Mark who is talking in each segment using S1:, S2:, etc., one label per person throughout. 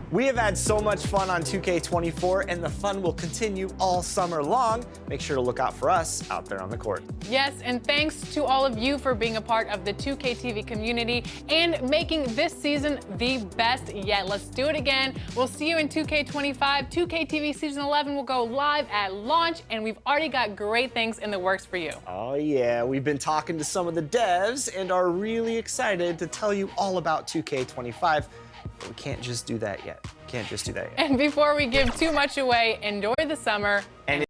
S1: We have had so much fun on 2K24, and the fun will continue all summer long. Make sure to look out for us out there on the court.
S2: Yes, and thanks to all of you for being a part of the 2K TV community and making this season the best yet. Let's do it again. We'll see you in 2K25. 2K TV Season 11 will go live at launch, and we've already got great things in the works for you.
S1: Oh yeah, we've been talking to some of the devs and are really excited to tell you all about 2K25. But we can't just do that yet.
S2: And before we give too much away, enjoy the summer.
S1: And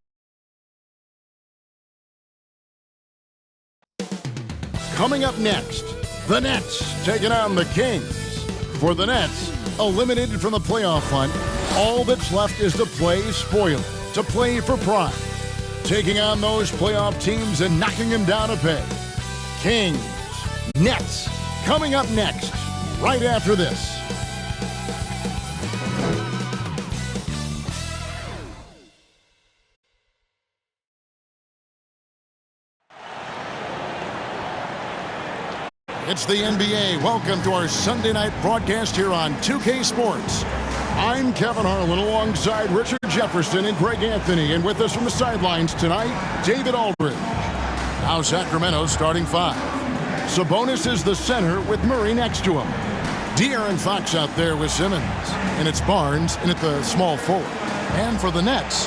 S3: coming up next, the Nets taking on the Kings. For the Nets, eliminated from the playoff hunt, all that's left is to play spoiler, to play for pride. Taking on those playoff teams and knocking them down a peg. Kings, Nets, coming up next, right after this. It's the NBA. Welcome to our Sunday night broadcast here on 2K Sports. I'm Kevin Harlan alongside Richard Jefferson and Greg Anthony. And with us from the sidelines tonight, David Aldridge. Now Sacramento starting five. Sabonis is the center with Murray next to him. De'Aaron Fox out there with Simmons. And it's Barnes in at the small forward. And for the Nets,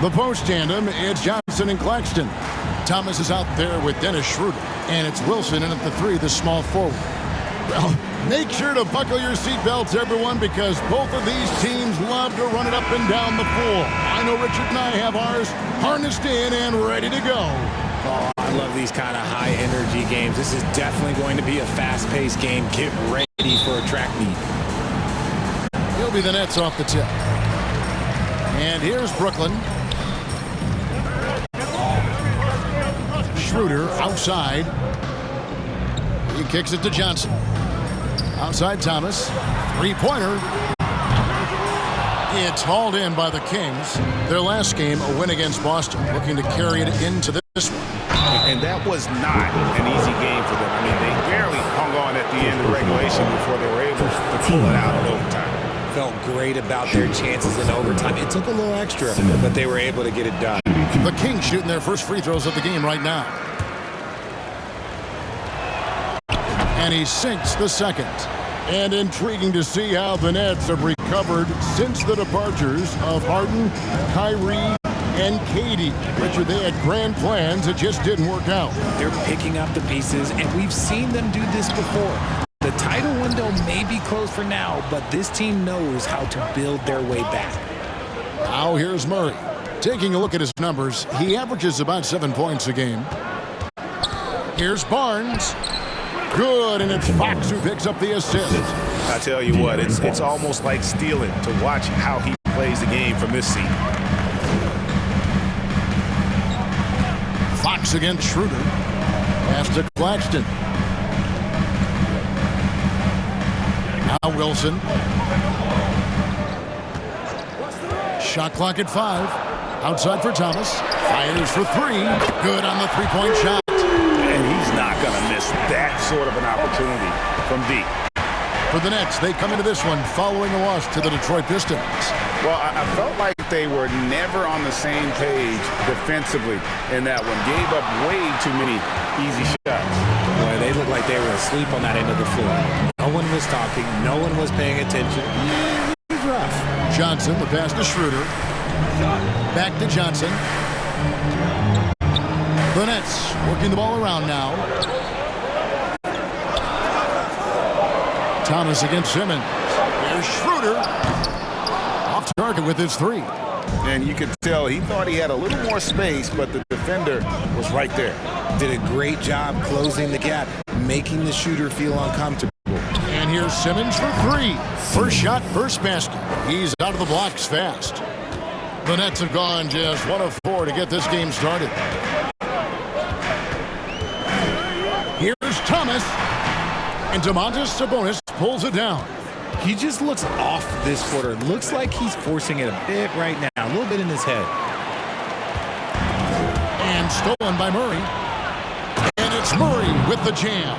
S3: the post tandem, it's Johnson and Claxton. Thomas is out there with Dennis Schroeder. And it's Wilson in at the three, the small forward. Well, make sure to buckle your seatbelts, everyone, because both of these teams love to run it up and down the floor. I know Richard and I have ours harnessed in and ready to go.
S4: Oh, I love these kind of high-energy games. This is definitely going to be a fast-paced game. Get ready for a track meet.
S3: He'll be the Nets off the tip. And here's Brooklyn. Schroeder outside. He kicks it to Johnson. Outside Thomas. Three-pointer. It's hauled in by the Kings. Their last game, a win against Boston. Looking to carry it into this one.
S5: And that was not an easy game for them. I mean, they barely hung on at the end of regulation before they were able to pull it out in overtime.
S4: Felt great about their chances in overtime. It took a little extra, but they were able to get it done.
S3: The Kings shooting their first free throws of the game right now. And he sinks the second. And intriguing to see how the Nets have recovered since the departures of Harden, Kyrie, and KD. Richard, they had grand plans. It just didn't work out.
S4: They're picking up the pieces, and we've seen them do this before. The title window may be closed for now, but this team knows how to build their way back.
S3: Now here's Murray. Taking a look at his numbers, he averages about 7 points a game. Here's Barnes. Good, and it's Fox who picks up the assist.
S5: I tell you what, it's almost like stealing to watch how he plays the game from this seat.
S3: Fox against Schroeder. Pass to Claxton. Now Wilson. Shot clock at 5. Outside for Thomas. Fires for 3. Good on the three-point shot.
S5: And he's not going to miss that sort of an opportunity from deep.
S3: For the Nets, they come into this one following a loss to the Detroit Pistons.
S5: Well, I felt like they were never on the same page defensively in that one. Gave up way too many easy shots.
S4: Boy, they looked like they were asleep on that end of the floor. No one was talking. No one was paying attention. It was rough.
S3: Johnson, the pass to Schroeder. Back to Johnson. The Nets working the ball around now. Thomas against Simmons. There's Schroeder. Off target with his 3.
S5: And you could tell he thought he had a little more space, but the defender was right there.
S4: Did a great job closing the gap, making the shooter feel uncomfortable.
S3: And here's Simmons for 3. First shot, first basket. He's out of the blocks fast. The Nets have gone just 1 of 4 to get this game started. Here's Thomas. And Domantas Sabonis pulls it down.
S4: He just looks off this quarter. Looks like he's forcing it a bit right now, a little bit in his head.
S3: And stolen by Murray. And it's Murray with the jam.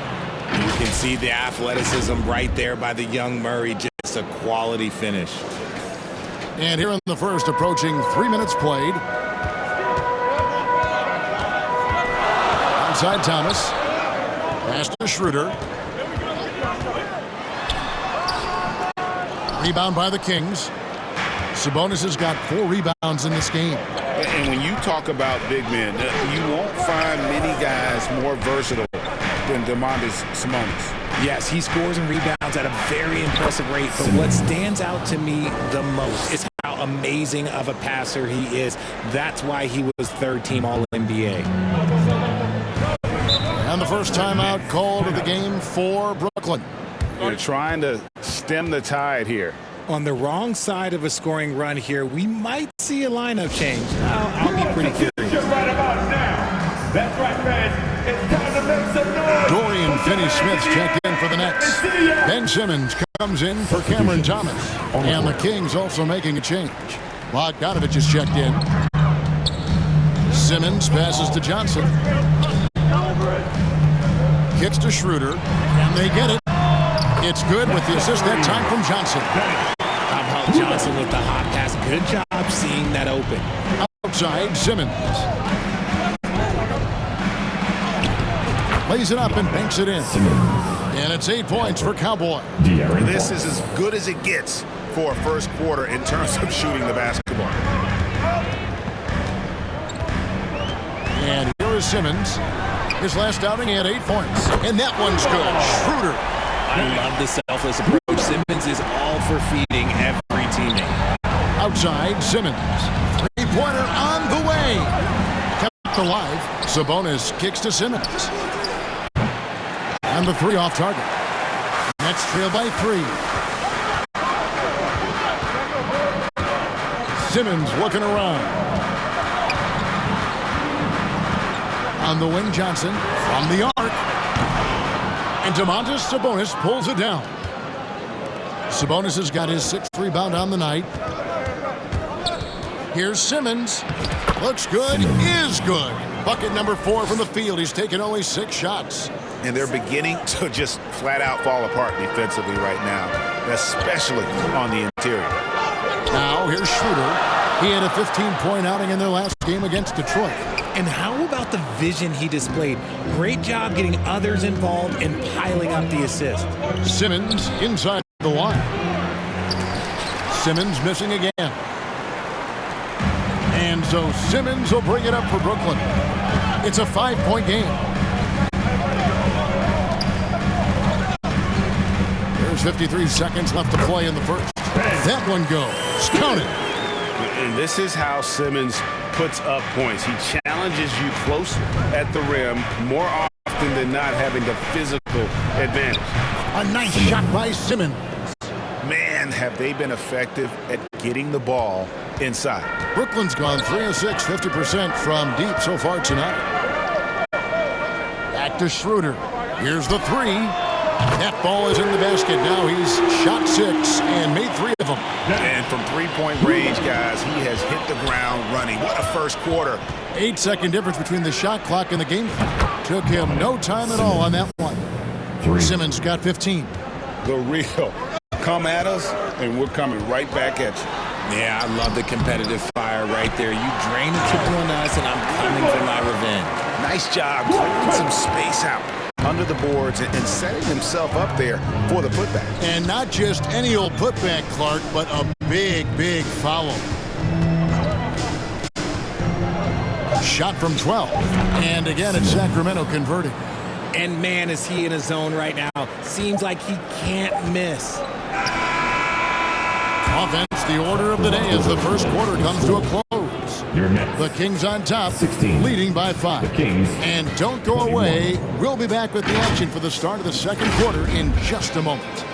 S4: You can see the athleticism right there by the young Murray. Just a quality finish.
S3: And here in the first, approaching 3 minutes played. Outside Thomas. Pass to Schroeder. Rebound by the Kings. Sabonis has got 4 rebounds in this game.
S5: And when you talk about big men, you won't find many guys more versatile than Domantas Sabonis.
S4: Yes, he scores and rebounds at a very impressive rate, but what stands out to me the most is how amazing of a passer he is. That's why he was third-team All-NBA.
S3: And the first timeout called of the game for Brooklyn.
S5: They're trying to stem the tide here.
S4: On the wrong side of a scoring run here, we might see a lineup change. I'll be pretty curious.
S6: Right about now. That's right, fans. It's time to make some noise.
S3: Dorian Finney-Smith checked in for the Nets. Ben Simmons comes in for Cameron Thomas. And the Kings also making a change. Bogdanovich is checked in. Simmons passes to Johnson. Kicks to Schroeder. And they get it. It's good with the assist that time from Johnson.
S4: How about Johnson with the hot pass? Good job seeing that open.
S3: Outside, Simmons. Lays it up and banks it in. And it's 8 points for Cowboy.
S5: This is as good as it gets for a first quarter in terms of shooting the basketball.
S3: And here is Simmons. His last outing, he had 8 points. And that one's good. Schroeder.
S4: I love the selfless approach. Simmons is all for feeding every teammate.
S3: Outside, Simmons. Three-pointer on the way. Kept alive. Sabonis kicks to Simmons. And the 3 off target. Nets trail by 3. Simmons looking around. On the wing, Johnson from the arc. And Domantas Sabonis pulls it down. Sabonis has got his 6th rebound on the night. Here's Simmons. Looks good, is good. Bucket number 4 from the field. He's taken only 6 shots.
S5: And they're beginning to just flat out fall apart defensively right now, especially on the interior.
S3: Now here's Schroeder. He had a 15-point outing in their last game against Detroit.
S4: And how about the vision he displayed? Great job getting others involved and piling up the assist.
S3: Simmons inside the line. Simmons missing again. And so Simmons will bring it up for Brooklyn. It's a 5-point game. There's 53 seconds left to play in the first. That one goes. Count it.
S5: And this is how Simmons puts up points. He challenges you close at the rim more often than not, having the physical advantage.
S3: A nice shot by Simmons.
S5: Man, have they been effective at getting the ball inside.
S3: Brooklyn's gone 3 of 6, 50% from deep so far tonight. Back to Schroeder. Here's the 3. That ball is in the basket. Now he's shot 6 and made 3 of them.
S5: And from 3-point range, guys, he has hit the ground running. What a first quarter.
S3: 8-second difference between the shot clock and the game clock. Took him no time at all on that one. Simmons got 15.
S5: The real. Come at us, and we're coming right back at you.
S4: Yeah, I love the competitive fire right there. You drain a triple on us, and I'm coming for my revenge.
S5: Nice job clearing some space out under the boards and setting himself up there for the putback.
S3: And not just any old putback, Clark, but a big, big foul. Shot from 12. And again, it's Sacramento converting.
S4: And man, is he in a zone right now. Seems like he can't miss.
S3: Offense, the order of the day as the first quarter comes to a close. The Kings on top,
S6: 16.
S3: leading by 5. And don't go away. We'll be back with the action for the start of the second quarter in just a moment.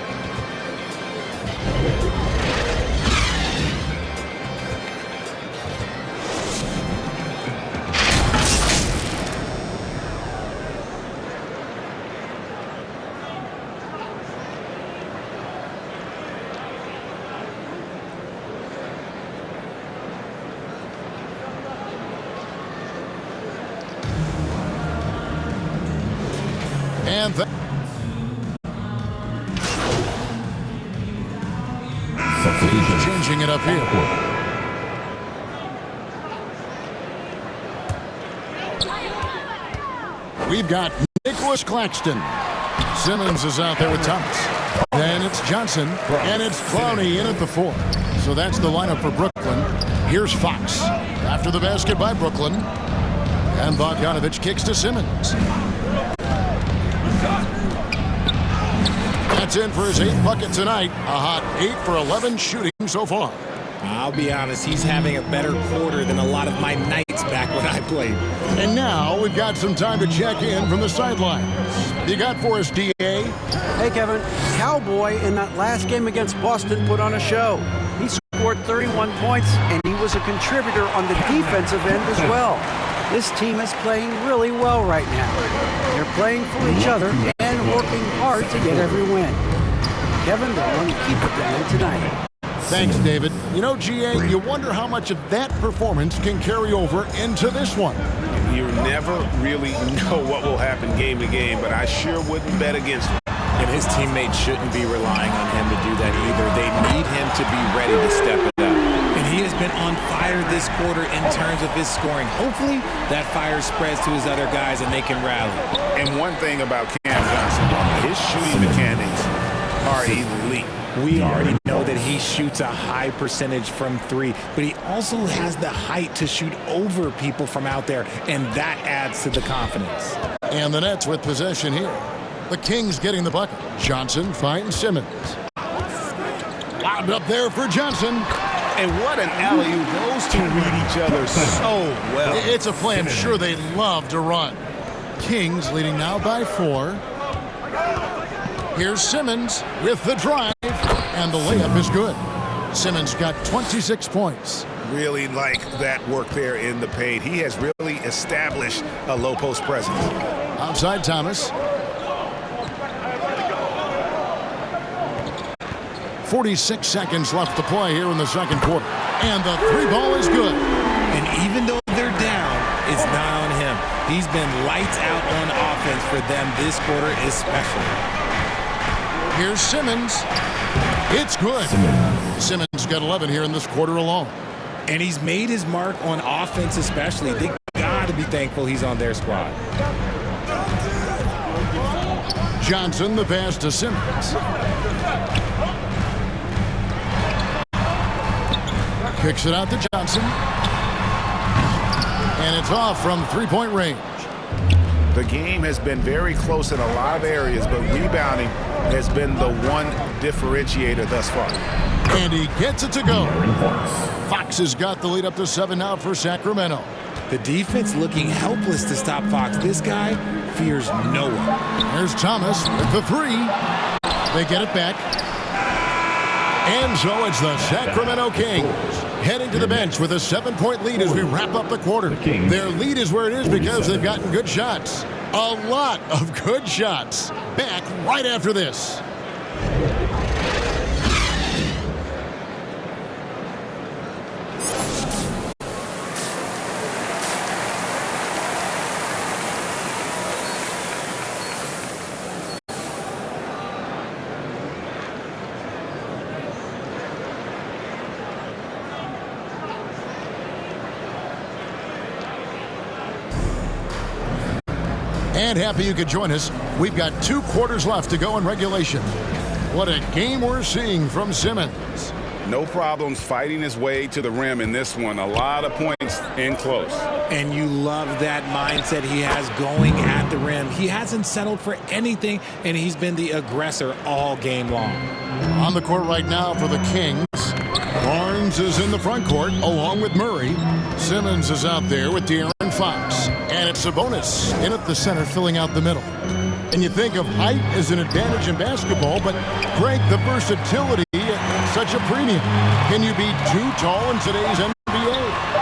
S3: And changing it up here. We've got Nicholas Claxton. Simmons is out there with Thomas. Then it's Johnson, and it's Clowney in at the 4. So that's the lineup for Brooklyn. Here's Fox. After the basket by Brooklyn. And Bogdanovich kicks to Simmons. That's in for his 8th bucket tonight. A hot 8 for 11 shooting so far.
S4: I'll be honest, he's having a better quarter than a lot of my nights back when I played.
S3: And now we've got some time to check in from the sidelines. You got for us, DA?
S7: Hey, Kevin. Cowboy in that last game against Boston put on a show. He scored 31 points, and he was a contributor on the defensive end as well. This team is playing really well right now. They're playing for each other and working hard to get every win. Kevin, they're going to keep it going tonight.
S3: Thanks, David. You know, GA, you wonder how much of that performance can carry over into this one.
S5: You never really know what will happen game to game, but I sure wouldn't bet against him.
S4: And his teammates shouldn't be relying on him to do that either. They need him to be ready to step it up. And he has been on fire this quarter in terms of his scoring. Hopefully, that fire spreads to his other guys and they can rally.
S5: And one thing about Cam Johnson, his shooting mechanics are elite.
S4: We already know that he shoots a high percentage from 3, but he also has the height to shoot over people from out there, and that adds to the confidence.
S3: And the Nets with possession here. The Kings getting the bucket. Johnson finds Simmons. Lobbed up there for Johnson.
S5: And what an alley-oop. Those two read each other so well.
S3: It's a play I'm sure they love to run. Kings leading now by 4. Here's Simmons with the drive, and the layup is good. Simmons got 26 points.
S5: Really like that work there in the paint. He has really established a low post presence.
S3: Outside Thomas. 46 seconds left to play here in the second quarter. And the 3-ball is good.
S4: And even though they're down, it's not on him. He's been lights out on offense for them this quarter especially.
S3: Here's Simmons. It's good. Simmons got 11 here in this quarter alone.
S4: And he's made his mark on offense especially. They got to be thankful he's on their squad.
S3: Johnson, the pass to Simmons. Kicks it out to Johnson. And it's off from 3-point range.
S5: The game has been very close in a lot of areas, but rebounding has been the one differentiator thus far.
S3: And he gets it to go. Fox has got the lead up to 7 now for Sacramento.
S4: The defense looking helpless to stop Fox. This guy fears no one.
S3: There's Thomas with the 3. They get it back. And so it's the Sacramento Kings heading to the bench with a 7-point lead as we wrap up the quarter. Their lead is where it is because they've gotten good shots. A lot of good shots. Back right after this. And happy you could join us. We've got 2 quarters left to go in regulation. What a game we're seeing from Simmons.
S5: No problems fighting his way to the rim in this one. A lot of points in close.
S4: And you love that mindset he has going at the rim. He hasn't settled for anything, and he's been the aggressor all game long.
S3: On the court right now for the Kings. Barnes is in the front court along with Murray. Simmons is out there with De'Aaron Fox. And it's Sabonis in at the center filling out the middle. And you think of height as an advantage in basketball, but Greg, the versatility at such a premium. Can you be too tall in today's NBA?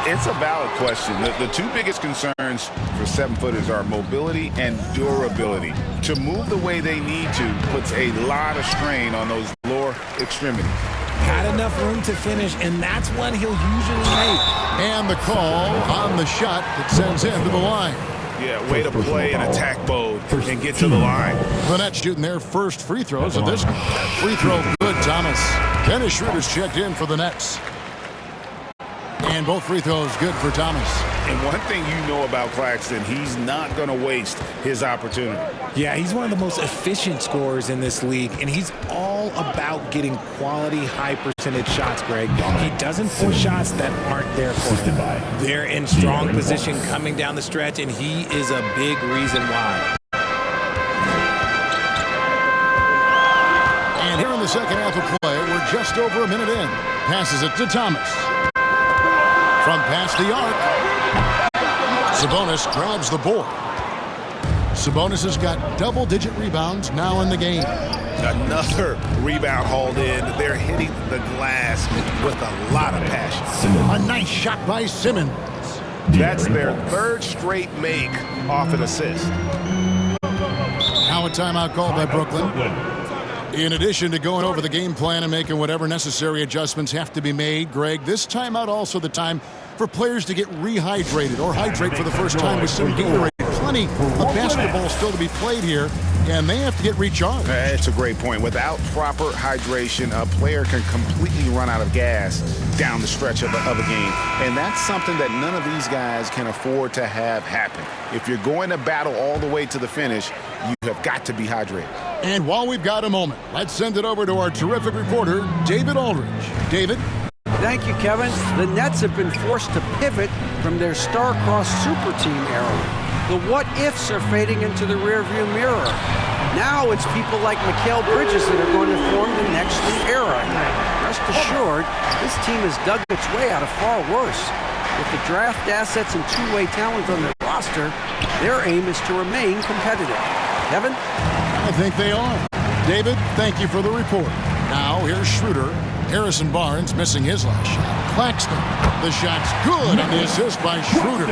S5: It's a valid question. The 2 biggest concerns for 7-footers are mobility and durability. To move the way they need to puts a lot of strain on those lower extremities.
S4: Had enough room to finish, and that's one he'll usually make.
S3: And the call on the shot that sends him to the line.
S5: Yeah, way to play in attack mode and get to the line.
S3: The Nets shooting their first free throws of this free throw. Good, Thomas. Dennis Schroeder's checked in for the Nets. And both free throws good for Thomas.
S5: And one thing you know about Claxton, he's not going to waste his opportunity.
S4: Yeah, he's one of the most efficient scorers in this league, and he's all about getting quality, high-percentage shots, Greg. He doesn't force shots that aren't there for him. They're in strong position coming down the stretch, and he is a big reason why.
S3: And here in the second half of play, we're just over a minute in. Passes it to Thomas. From past the arc, Sabonis grabs the board. Sabonis has got double-digit rebounds now in the game.
S5: Another rebound hauled in. They're hitting the glass with a lot of passion.
S3: A nice shot by Simmons.
S5: That's their third straight make off an assist.
S3: Now a timeout called by Brooklyn. In addition to going over the game plan and making whatever necessary adjustments have to be made, Greg, this timeout also the time for players to get rehydrated or hydrate for the first time with some Gatorade. Plenty of basketball still to be played here, and they have to get recharged.
S5: That's a great point. Without proper hydration, a player can completely run out of gas down the stretch of a game. And that's something that none of these guys can afford to have happen. If you're going to battle all the way to the finish, you have got to be hydrated.
S3: And while we've got a moment, let's send it over to our terrific reporter, David Aldridge. David?
S7: Thank you, Kevin. The Nets have been forced to pivot from their star-crossed super team era. The what-ifs are fading into the rearview mirror. Now it's people like Mikal Bridges that are going to form the next new era. Rest assured, this team has dug its way out of far worse. With the draft assets and two-way talent on their roster, their aim is to remain competitive. Kevin?
S3: I think they are. David, thank you for the report. Now here's Schroeder. Harrison Barnes missing his last shot. Claxton, the shot's good on the assist by Schroeder.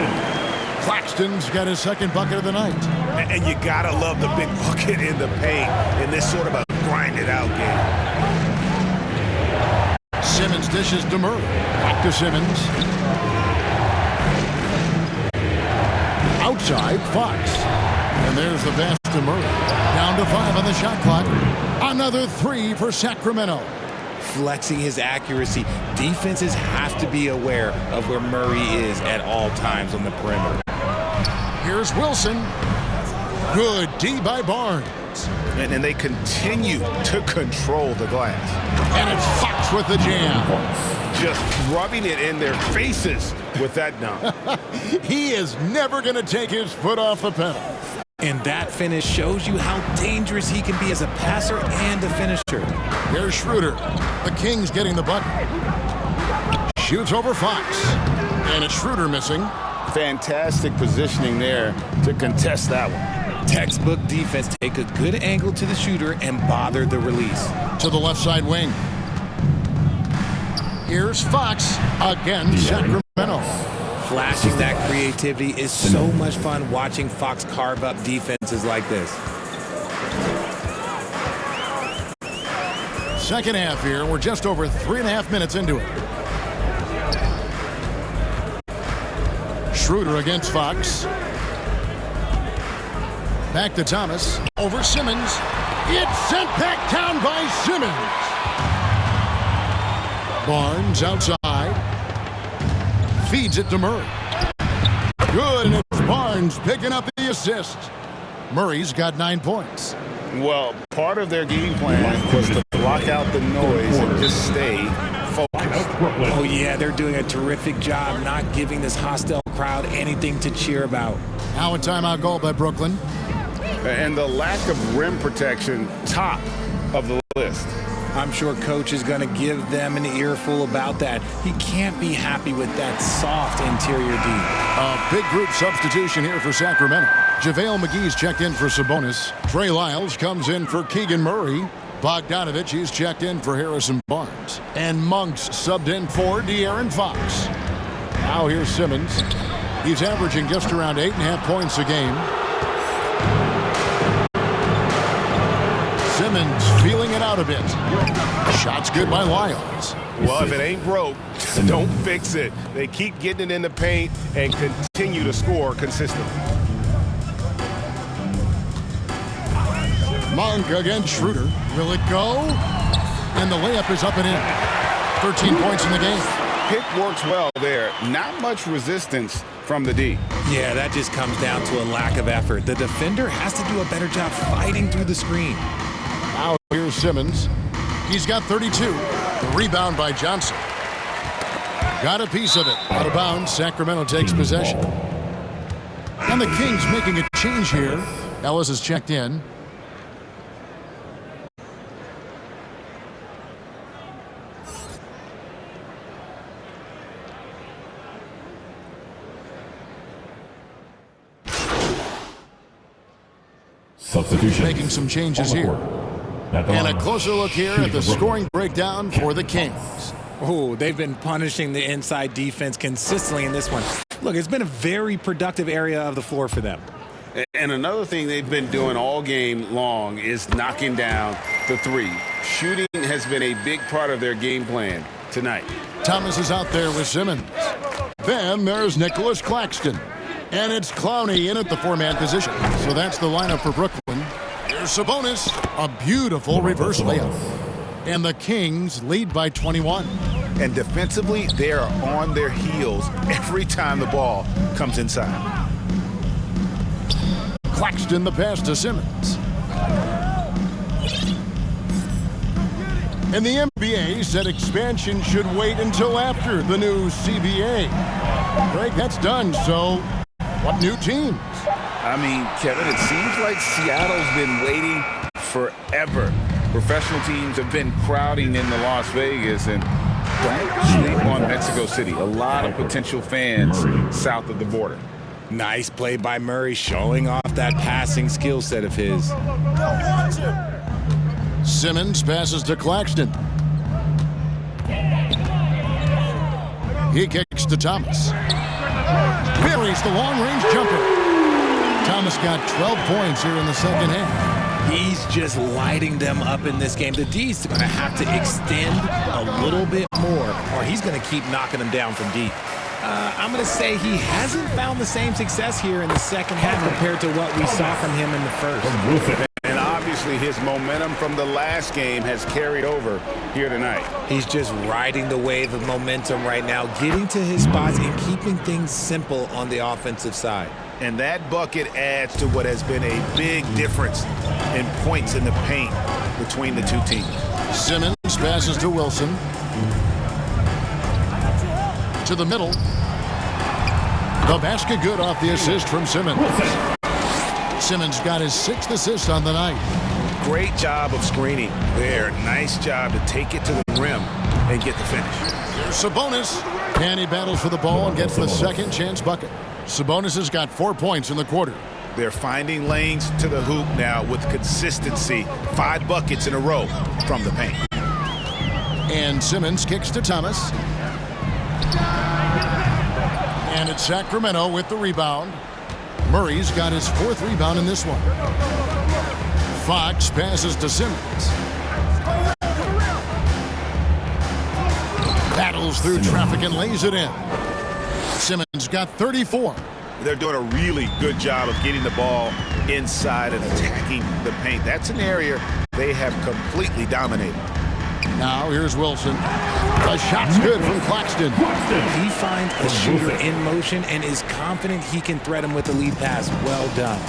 S3: Claxton's got his second bucket of the night.
S5: And you gotta love the big bucket in the paint in this sort of a grinded-out game.
S3: Simmons dishes to Murray. Back to Simmons. Outside, Fox. And there's the pass to Murray. Down to 5 on the shot clock. Another 3 for Sacramento.
S4: Flexing his accuracy. Defenses have to be aware of where Murray is at all times on the perimeter.
S3: Here's Wilson. Good D by Barnes.
S5: And they continue to control the glass.
S3: And it's Fox with the jam.
S5: Just rubbing it in their faces with that dunk.
S3: He is never going to take his foot off the pedal.
S4: And that finish shows you how dangerous he can be as a passer and a finisher.
S3: Here's Schroeder. The Kings getting the bucket. Shoots over Fox. And it's Schroeder missing.
S5: Fantastic positioning there to contest that one.
S4: Textbook defense. Take a good angle to the shooter and bother the release.
S3: To the left side wing. Here's Fox. Again, Sacramento.
S4: Flashing that creativity is so much fun watching Fox carve up defenses like this.
S3: Second half here. We're just over 3.5 minutes into it. Schroeder against Fox. Back to Thomas. Over Simmons. It's sent back down by Simmons. Barnes outside. Feeds it to Murray. Good, and it's Barnes picking up the assist. Murray's got 9 points.
S5: Well, part of their game plan was to block out the noise and just stay focused.
S4: Oh, yeah, they're doing a terrific job not giving this hostile crowd anything to cheer about.
S3: Now a timeout goal by Brooklyn.
S5: And the lack of rim protection, top of the list.
S4: I'm sure coach is going to give them an earful about that. He can't be happy with that soft interior D.
S3: A big group substitution here for Sacramento. JaVale McGee's checked in for Sabonis. Trey Lyles comes in for Keegan Murray. Bogdanovich, he's checked in for Harrison Barnes. And Monk's subbed in for De'Aaron Fox. Now here's Simmons. He's averaging just around 8.5 points a game. Simmons feeling it out a bit. Shot's good by Lyles.
S5: Well, if it ain't broke, don't fix it. They keep getting it in the paint and continue to score consistently.
S3: Monk against Schroeder. Will it go? And the layup is up and in. 13 points in the game.
S5: Pick works well there. Not much resistance from the D.
S4: Yeah, that just comes down to a lack of effort. The defender has to do a better job fighting through the screen.
S3: Now here's Simmons. He's got 32. The rebound by Johnson. Got a piece of it. Out of bounds. Sacramento takes possession. And the Kings making a change here. Ellis is checked in.
S6: Substitution.
S3: Making some changes here. And a closer look here at the scoring breakdown for the Kings.
S4: Oh, they've been punishing the inside defense consistently in this one. Look, it's been a very productive area of the floor for them.
S5: And another thing they've been doing all game long is knocking down the three. Shooting has been a big part of their game plan tonight.
S3: Thomas is out there with Simmons. Then there's Nicholas Claxton. And it's Clowney in at the four-man position. So that's the lineup for Brooklyn. Here's Sabonis. A beautiful reverse layup. And the Kings lead by 21.
S5: And defensively, they are on their heels every time the ball comes inside.
S3: Claxton the pass to Simmons. And the NBA said expansion should wait until after the new CBA. Greg, that's done, so what new teams?
S5: I mean, Kevin, it seems like Seattle's been waiting forever. Professional teams have been crowding into Las Vegas, and don't sleep on Mexico City. A lot of potential fans south of the border.
S4: Nice play by Murray, showing off that passing skill set of his.
S3: Simmons passes to Claxton. He kicks to Thomas. Buries the long-range jumper. Thomas got 12 points here in the second half.
S4: He's just lighting them up in this game. The D's going to have to extend a little bit more, or he's going to keep knocking them down from deep. I'm going to say he hasn't found the same success here in the second half compared to what we saw from him in the first.
S5: And obviously his momentum from the last game has carried over here tonight.
S4: He's just riding the wave of momentum right now, getting to his spots and keeping things simple on the offensive side.
S5: And that bucket adds to what has been a big difference in points in the paint between the two teams.
S3: Simmons passes to Wilson. To the middle. The basket good off the assist from Simmons. Simmons got his 6th assist on the night.
S5: Great job of screening there. Nice job to take it to the rim and get the finish.
S3: Here's Sabonis. And he battles for the ball and gets the second chance bucket. Sabonis has got 4 points in the quarter.
S5: They're finding lanes to the hoop now with consistency. 5 buckets in a row from the paint.
S3: And Simmons kicks to Thomas. And it's Sacramento with the rebound. Murray's got his 4th rebound in this one. Fox passes to Simmons. Battles through traffic and lays it in. Simmons got 34.
S5: They're doing a really good job of getting the ball inside and attacking the paint. That's an area they have completely dominated.
S3: Now here's Wilson. The shot's good from Claxton.
S4: He finds a shooter in motion and is confident he can thread him with the lead pass. Well done.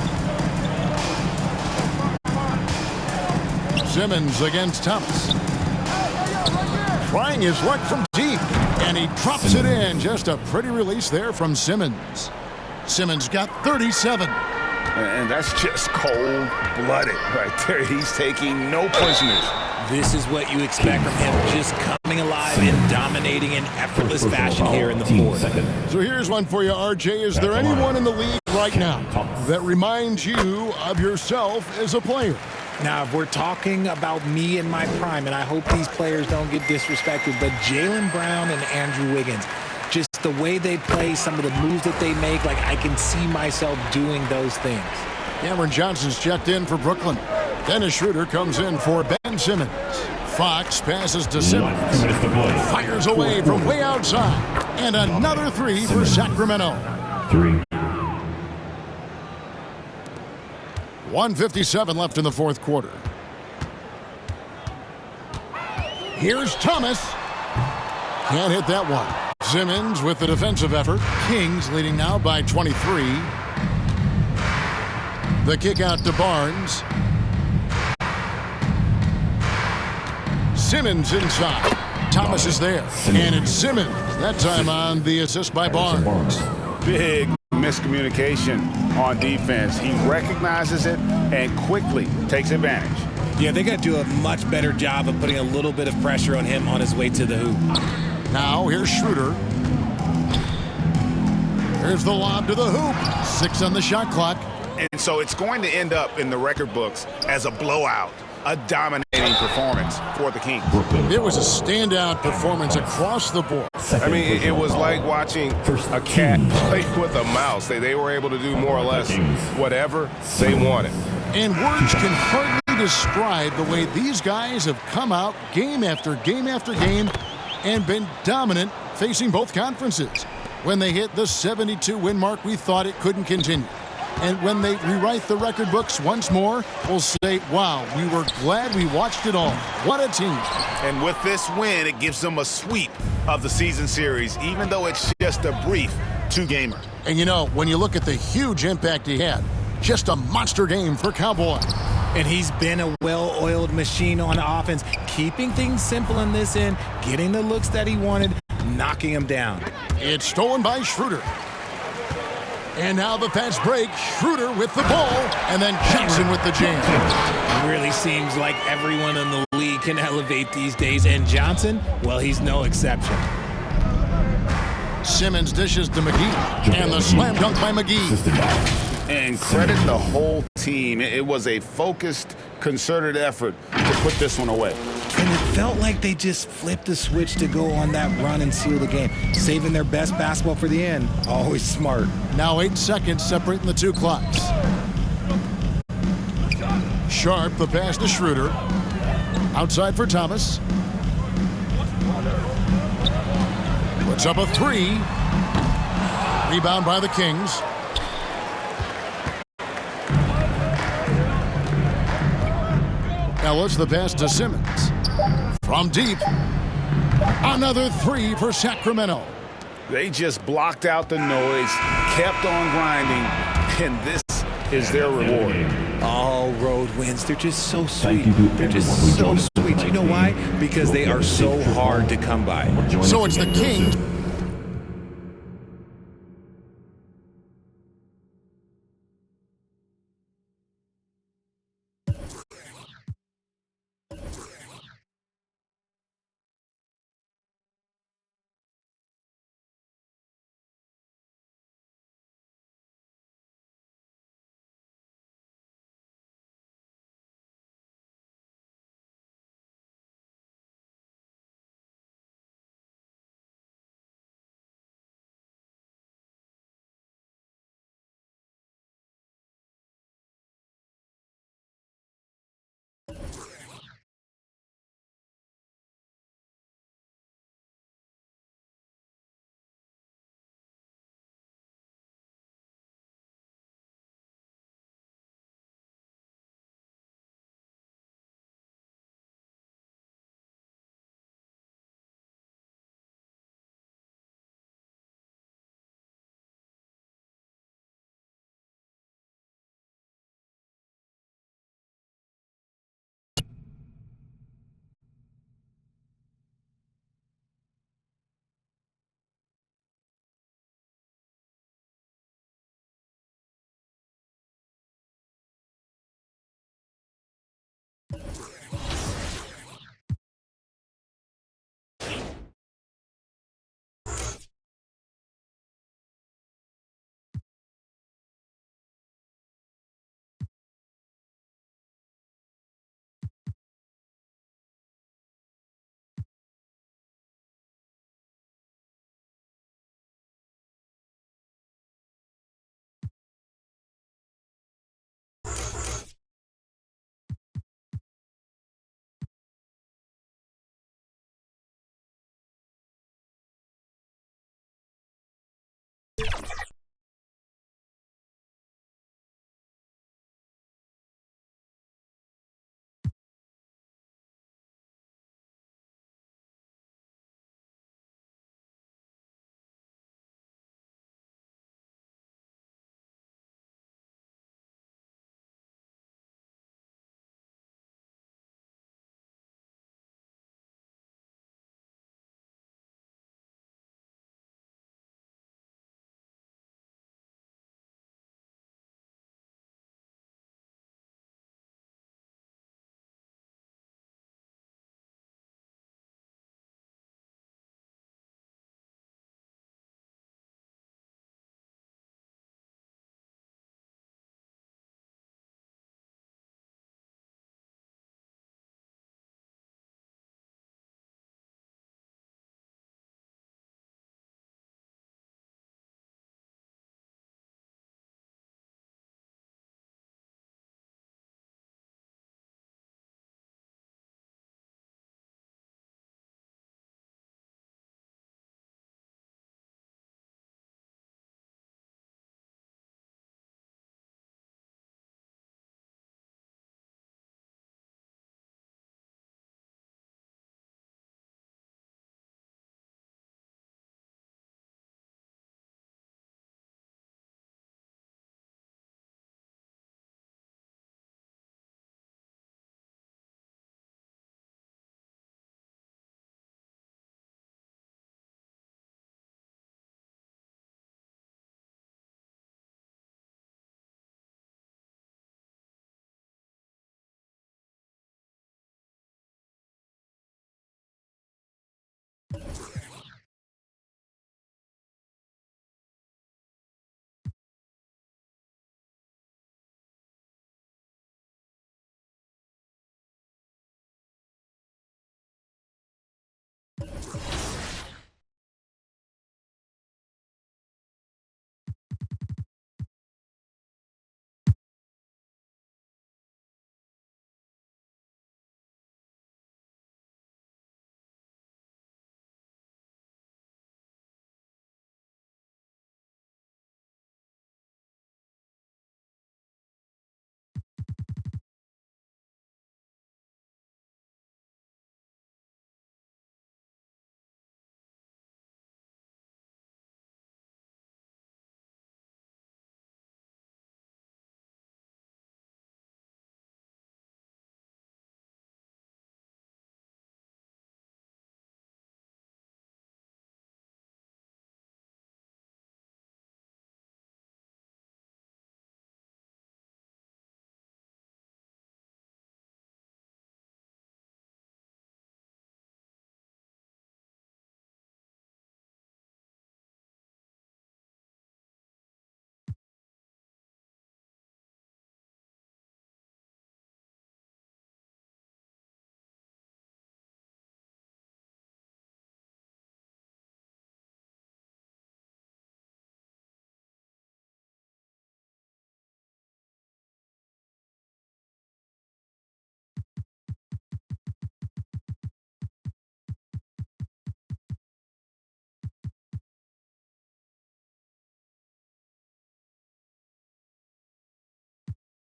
S3: Simmons against Thomas. Trying his luck from deep. And he drops it in. Just a pretty release there from Simmons. Simmons got 37.
S5: And that's just cold-blooded right there. He's taking no prisoners.
S4: This is what you expect from him, just coming alive and dominating in effortless fashion here in the fourth.
S3: So here's one for you, RJ. Is there anyone in the league right now that reminds you of yourself as a player?
S4: Now, if we're talking about me in my prime, and I hope these players don't get disrespected, but Jaylen Brown and Andrew Wiggins, just the way they play, some of the moves that they make, like I can see myself doing those things.
S3: Cameron Johnson's checked in for Brooklyn. Dennis Schroeder comes in for Ben Simmons. Fox passes to Simmons. Fires away from way outside. And another 3 for Sacramento. 1:57 left in the fourth quarter. Here's Thomas. Can't hit that one. Simmons with the defensive effort. Kings leading now by 23. The kick out to Barnes. Simmons inside. Thomas is there. And it's Simmons. That time on the assist by Barnes.
S5: Big miscommunication on defense. He recognizes it and quickly takes advantage.
S4: Yeah, they got to do a much better job of putting a little bit of pressure on him on his way to the hoop.
S3: Now here's Schroeder. Here's the lob to the hoop. 6 on the shot clock.
S5: And so it's going to end up in the record books as a blowout, a dominating performance for the Kings.
S3: It was a standout performance across the board.
S6: I mean, it was like watching a cat play with a mouse. They were able to do more or less whatever they wanted.
S3: And words can hardly describe the way these guys have come out game after game after game and been dominant facing both conferences. When they hit the 72 win mark, we thought it couldn't continue. And when they rewrite the record books once more, we'll say, wow, we were glad we watched it all. What a team.
S5: And with this win, it gives them a sweep of the season series, even though it's just a brief two-gamer.
S3: And you know, when you look at the huge impact he had, just a monster game for Cowboy.
S4: And he's been a well-oiled machine on offense, keeping things simple in this end, getting the looks that he wanted, knocking him down.
S3: It's stolen by Schroeder. And now the fast break. Schroeder with the ball, and then Johnson with the jam.
S4: Really seems like everyone in the league can elevate these days, and Johnson, well, he's no exception.
S3: Simmons dishes to McGee, and the slam dunk by McGee.
S5: And credit the whole team. It was a focused, concerted effort to put this one away.
S4: And it felt like they just flipped the switch to go on that run and seal the game, saving their best basketball for the end. Always smart.
S3: Now 8 seconds separating the two clocks. Sharp, the pass to Schroeder. Outside for Thomas. Puts up a 3. Rebound by the Kings. Ellis, the pass to Simmons. From deep. Another 3 for Sacramento.
S5: They just blocked out the noise, kept on grinding, and this is their reward.
S4: All road wins. They're just so sweet. They're just so sweet. You know why? Because they are so hard to come by.
S3: So it's the Kings.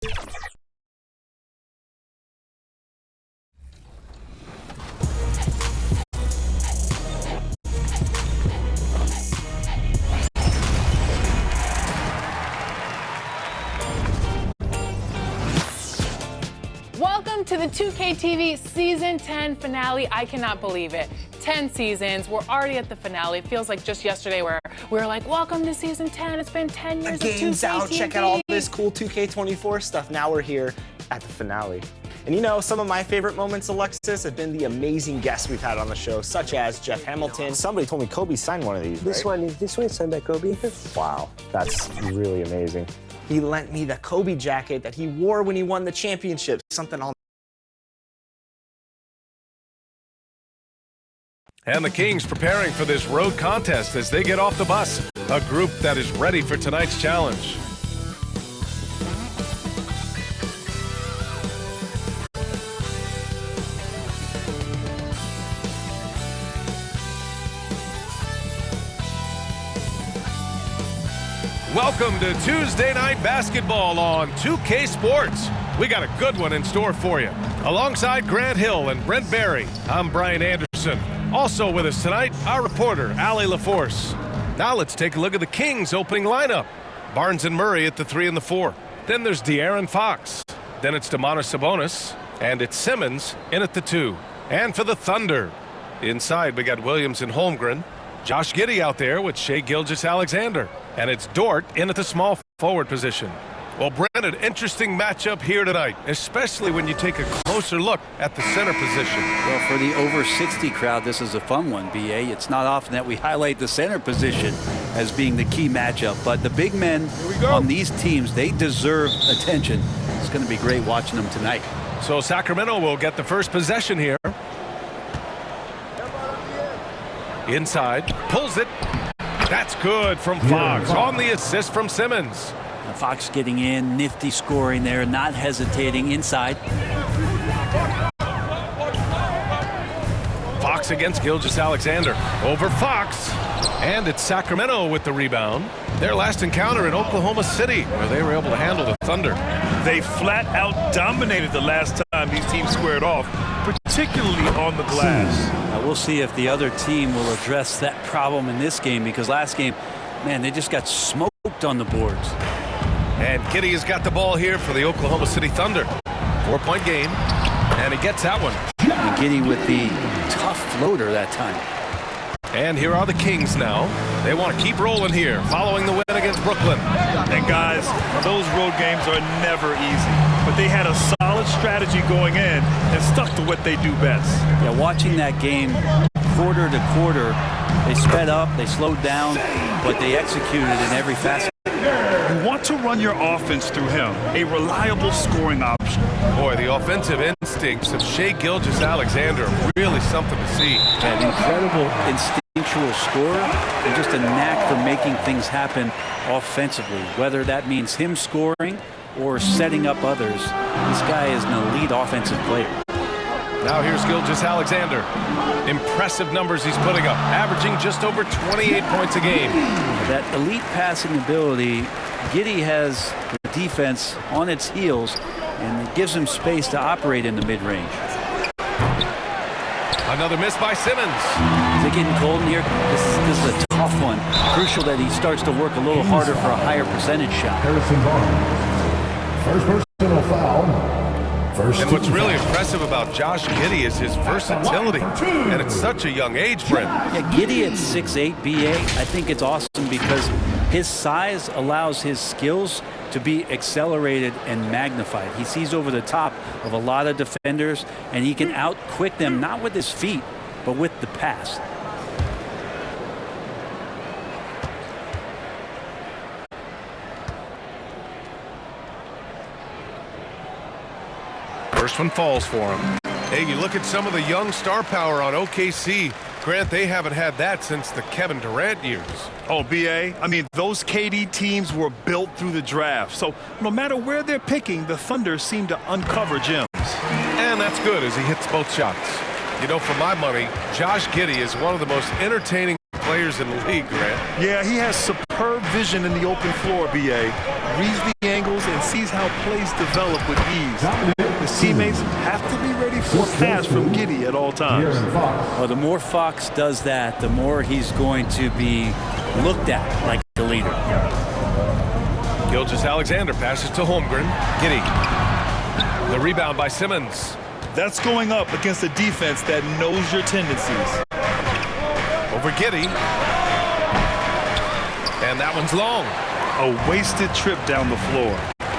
S2: Welcome to the 2K TV Season 10 finale. I cannot believe it. 10 seasons. We're already at the finale. It feels like just yesterday where we were like, welcome to Season 10. It's been 10 years
S1: The
S2: of 2K
S1: game's out.
S2: TV.
S1: Check out all this cool 2K24 stuff. Now we're here at the finale. And you know, some of my favorite moments, Alexis, have been the amazing guests we've had on the show, such as Jeff Hamilton. Somebody told me Kobe signed one of these,
S8: This one is signed by Kobe.
S1: Wow, that's really amazing. He lent me the Kobe jacket that he wore when he won the championship. Something I'll
S6: And the Kings preparing for this road contest as they get off the bus. A group that is ready for tonight's challenge. Welcome to Tuesday Night Basketball on 2K Sports. We got a good one in store for you. Alongside Grant Hill and Brent Barry, I'm Brian Anderson. Also with us tonight, our reporter, Allie LaForce. Now let's take a look at the Kings' opening lineup. Barnes and Murray at the 3 and the 4. Then there's De'Aaron Fox. Then it's Domantas Sabonis. And it's Simmons in at the 2. And for the Thunder, inside we got Williams and Holmgren. Josh Giddey out there with Shai Gilgeous-Alexander. And it's Dort in at the small forward position. Well, Brent, an interesting matchup here tonight, especially when you take a closer look at the center position.
S7: Well, for the over 60 crowd, this is a fun one, BA. It's not often that we highlight the center position as being the key matchup, but the big men on these teams, they deserve attention. It's going to be great watching them tonight.
S6: So Sacramento will get the first possession here. Inside, pulls it. That's good from Fox on the assist from Simmons.
S7: Fox getting in, nifty scoring there, not hesitating inside.
S6: Fox against Gilgeous-Alexander. Over Fox. And it's Sacramento with the rebound. Their last encounter in Oklahoma City, where they were able to handle the Thunder.
S9: They flat out dominated the last time these teams squared off, particularly on the glass.
S7: Now we'll see if the other team will address that problem in this game, because last game, man, they just got smoked on the boards.
S6: And Giddey has got the ball here for the Oklahoma City Thunder. 4-point game, and he gets that one.
S7: And Giddey with the tough floater that time.
S6: And here are the Kings now. They want to keep rolling here, following the win against Brooklyn.
S9: And guys, those road games are never easy, but they had a solid strategy going in and stuck to what they do best.
S7: Yeah, watching that game quarter to quarter, they sped up, they slowed down, but they executed in every facet.
S9: You want to run your offense through him, a reliable scoring option.
S6: Boy, the offensive instincts of Shai Gilgeous-Alexander, really something to see.
S7: An incredible instinctual scorer and just a knack for making things happen offensively, whether that means him scoring or setting up others. This guy is an elite offensive player.
S6: Now here's Gilgeous-Alexander. Impressive numbers he's putting up, averaging just over 28 points a game.
S7: That elite passing ability, Giddey has the defense on its heels, and it gives him space to operate in the mid-range.
S6: Another miss by Simmons.
S7: Is it getting cold in here? This is a tough one. Crucial that he starts to work a little harder for a higher percentage shot.
S3: Harrison Barnes. First personal foul.
S6: And what's really impressive about Josh Giddey is his versatility. And at such a young age, Brent.
S7: Yeah, Giddey at 6'8", BA, I think it's awesome because his size allows his skills to be accelerated and magnified. He sees over the top of a lot of defenders, and he can out-quick them, not with his feet, but with the pass.
S6: First one falls for him. Hey, you look at some of the young star power on OKC. Grant, they haven't had that since the Kevin Durant years.
S9: Oh, BA, I mean, those KD teams were built through the draft. So no matter where they're picking, the Thunder seem to uncover gems.
S6: And that's good as he hits both shots. You know, for my money, Josh Giddey is one of the most entertaining players in the league, Grant.
S9: Yeah, he has superb vision in the open floor, B.A. Reads the angles and sees how plays develop with ease. His teammates have to be ready for a pass from Giddey at all times.
S7: Well, the more Fox does that, the more he's going to be looked at like the leader.
S6: Gilgeous-Alexander passes to Holmgren. Giddey. The rebound by Simmons.
S9: That's going up against a defense that knows your tendencies.
S6: Over Giddey. And that one's long.
S9: A wasted trip down the floor.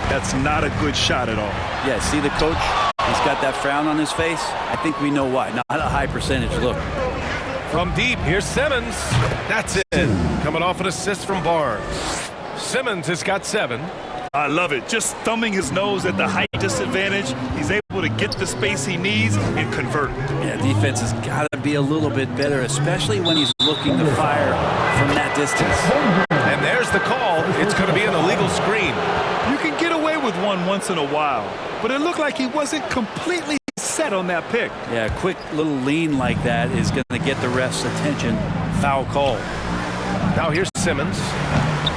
S9: That's not a good shot at all.
S7: Yeah, see the coach? He's got that frown on his face. I think we know why. Not a high percentage look.
S6: From deep, here's Simmons. That's it. Coming off an assist from Barnes. Simmons has got 7.
S9: I love it. Just thumbing his nose at the height disadvantage. He's able to get the space he needs and convert.
S7: Yeah, defense has got to be a little bit better, especially when he's looking to fire from that distance.
S6: And there's the call. It's going to be an illegal screen.
S9: You can get away with one once in a while, but it looked like he wasn't completely set on that pick.
S7: Yeah, a quick little lean like that is going to get the ref's attention. Foul call.
S6: Now here's Simmons.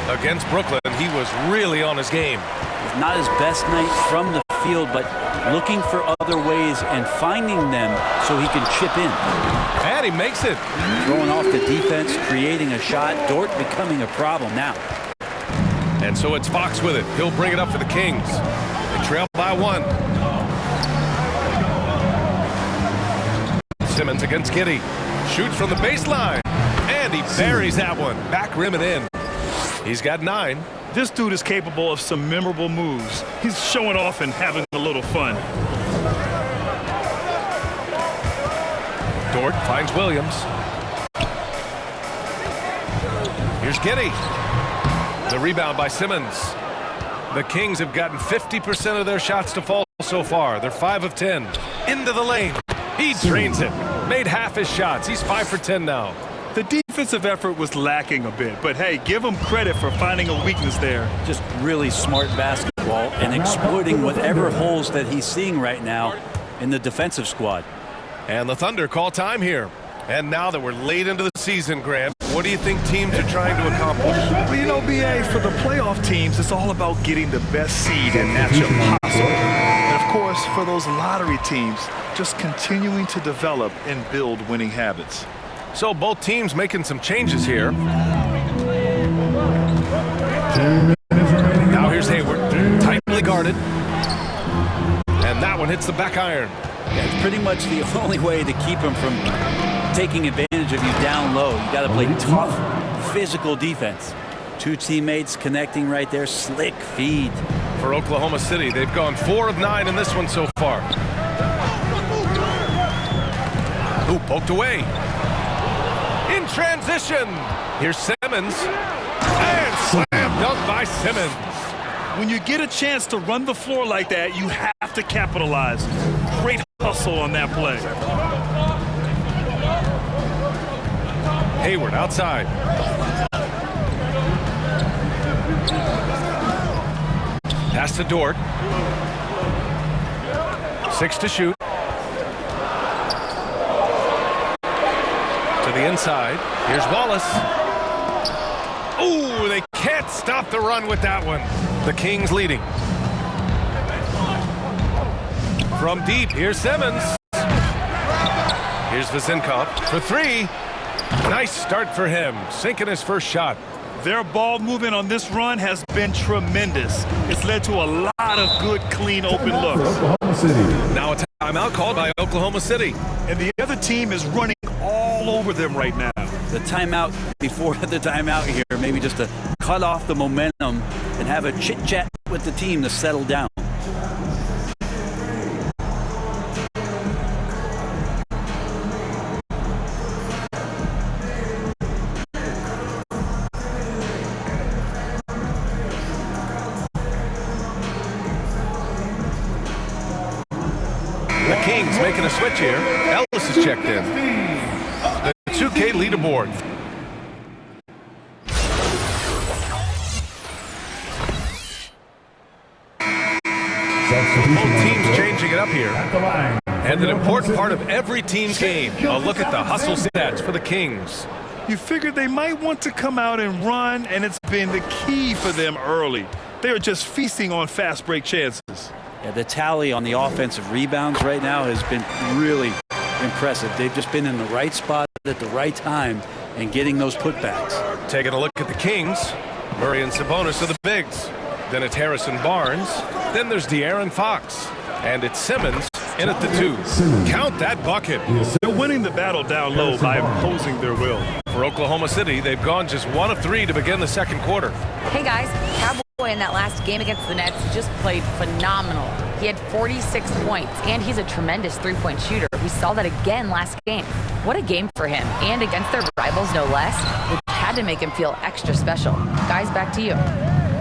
S6: Against Brooklyn, he was really on his game.
S7: Not his best night from the field, but looking for other ways and finding them so he can chip in.
S6: And he makes it.
S7: Throwing off the defense, creating a shot. Dort becoming a problem now.
S6: And so it's Fox with it. He'll bring it up for the Kings. They trail by 1. Simmons against Giddey. Shoots from the baseline. And he buries that one. Back rim and in. He's got 9.
S9: This dude is capable of some memorable moves. He's showing off and having a little fun.
S6: Dort finds Williams. Here's Giddey. The rebound by Simmons. The Kings have gotten 50% of their shots to fall so far. They're 5 of 10. Into the lane. He drains it. Made half his shots. He's 5 for 10 now.
S9: The defensive effort was lacking a bit, but hey, give him credit for finding a weakness there.
S7: Just really smart basketball and exploiting whatever holes that he's seeing right now in the defensive squad.
S6: And the Thunder call time here. And now that we're late into the season, Graham, what do you think teams are trying to accomplish?
S9: Well, you know, B.A., for the playoff teams, it's all about getting the best seed and matchup possible. And, of course, for those lottery teams, just continuing to develop and build winning habits.
S6: So both teams making some changes here. Now here's Hayward, tightly guarded. And that one hits the back iron.
S7: Yeah, it's pretty much the only way to keep him from taking advantage of you down low. You got to play tough, physical defense. 2 teammates connecting right there. Slick feed.
S6: For Oklahoma City, they've gone 4 of 9 in this one so far. Ooh, poked away. In transition. Here's Simmons. And slam dunk by Simmons.
S9: When you get a chance to run the floor like that, you have to capitalize. Great hustle on that play.
S6: Hayward outside. Pass to Dort. 6 to shoot. To the inside. Here's Wallace. Ooh, they can't stop the run with that one. The Kings leading. From deep, here's Simmons. Here's Vezinkov for 3. Nice start for him, sinking his first shot.
S9: Their ball movement on this run has been tremendous. It's led to a lot of good, clean, open looks.
S6: Now a timeout called by Oklahoma City.
S9: And the other team is running all over them right now.
S7: The timeout before the timeout here, maybe just to cut off the momentum and have a chit-chat with the team to settle down.
S6: The Kings making a switch here. Ellis is checked in. The 2K leaderboard. Both teams changing it up here. And an important part of every team's game. A look at the hustle stats for the Kings.
S9: You figured they might want to come out and run, and it's been the key for them early. They are just feasting on fast break chances.
S7: Yeah, the tally on the offensive rebounds right now has been really impressive. They've just been in the right spot at the right time and getting those putbacks.
S6: Taking a look at the Kings, Murray and Sabonis are the bigs. Then it's Harrison Barnes. Then there's De'Aaron Fox. And it's Simmons in at the 2. Count that bucket.
S9: They're winning the battle down low by imposing their will.
S6: For Oklahoma City, they've gone just 1 of 3 to begin the second quarter.
S10: Hey guys, Cowboy in that last game against the Nets just played phenomenal. He had 46 points, and he's a tremendous three-point shooter. We saw that again last game. What a game for him, and against their rivals, no less, which had to make him feel extra special. Guys, back to you.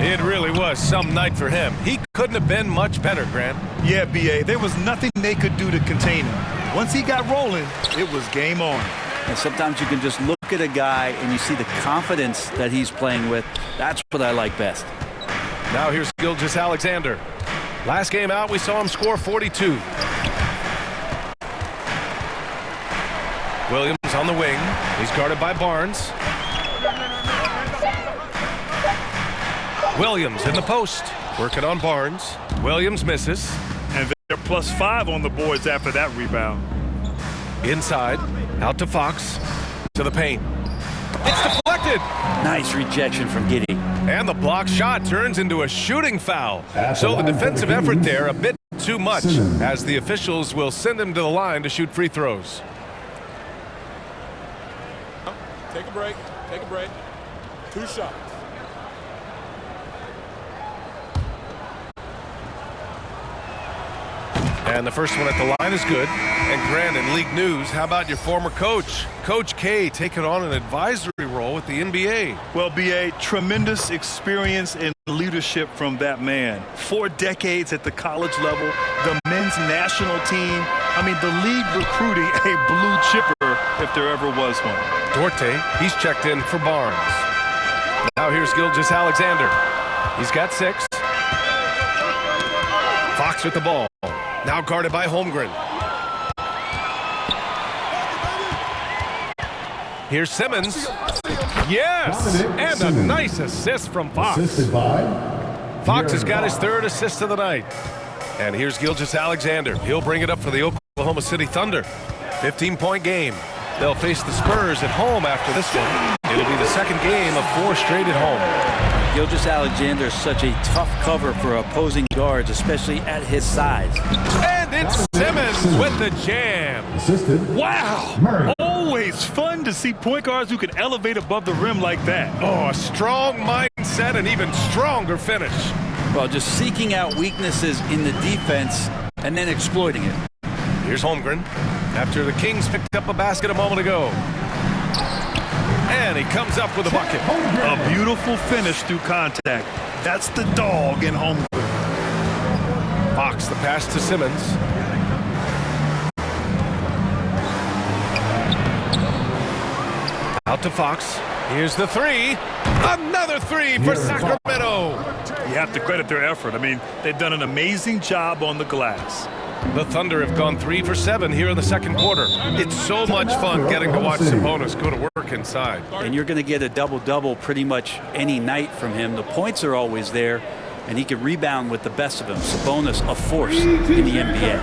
S6: It really was some night for him. He couldn't have been much better, Grant.
S9: Yeah, B.A., there was nothing they could do to contain him. Once he got rolling, it was game on.
S7: And sometimes you can just look at a guy and you see the confidence that he's playing with. That's what I like best.
S6: Now here's Gilgeous-Alexander. Last game out, we saw him score 42. Williams on the wing. He's guarded by Barnes. Williams in the post, working on Barnes. Williams misses.
S9: And they're +5 on the boards after that rebound.
S6: Inside, out to Fox, to the paint. It's deflected.
S7: Nice rejection from Giddey.
S6: And the block shot turns into a shooting foul. So the defensive effort there a bit too much, as the officials will send him to the line to shoot free throws.
S11: Take a break. Take a break. 2 shots.
S6: And the first one at the line is good. And Grant, in league news, how about your former coach, Coach K, taking on an advisory role with the NBA?
S9: Well, B.A., tremendous experience and leadership from that man. 4 decades at the college level, the men's national team. I mean, the league recruiting a blue chipper if there ever was one.
S6: Duarte, he's checked in for Barnes. Now here's Gilgeous-Alexander. He's got 6. Fox with the ball. Now guarded by Holmgren. Here's Simmons. Yes! And a nice assist from Fox. Fox has got his 3rd assist of the night. And here's Gilgeous-Alexander. He'll bring it up for the Oklahoma City Thunder. 15-point game. They'll face the Spurs at home after this one. It'll be the second game of 4 straight at home.
S7: Gilgeous-Alexander is such a tough cover for opposing guards, especially at his size.
S6: And it's Simmons with the jam.
S9: Wow! Always fun to see point guards who can elevate above the rim like that.
S6: Oh, a strong mindset and even stronger finish.
S7: Well, just seeking out weaknesses in the defense and then exploiting it.
S6: Here's Holmgren after the Kings picked up a basket a moment ago. And he comes up with a bucket.
S9: A beautiful finish through contact. That's the dog in Holmgren.
S6: Fox, the pass to Simmons. Out to Fox. Here's the 3. Another 3 for Sacramento.
S9: You have to credit their effort. I mean, they've done an amazing job on the glass.
S6: The Thunder have gone 3 for 7 here in the second quarter. It's so much fun getting to watch Sabonis go to work inside.
S7: And you're going to get a double-double pretty much any night from him. The points are always there, and he can rebound with the best of them. Sabonis, a force in the NBA.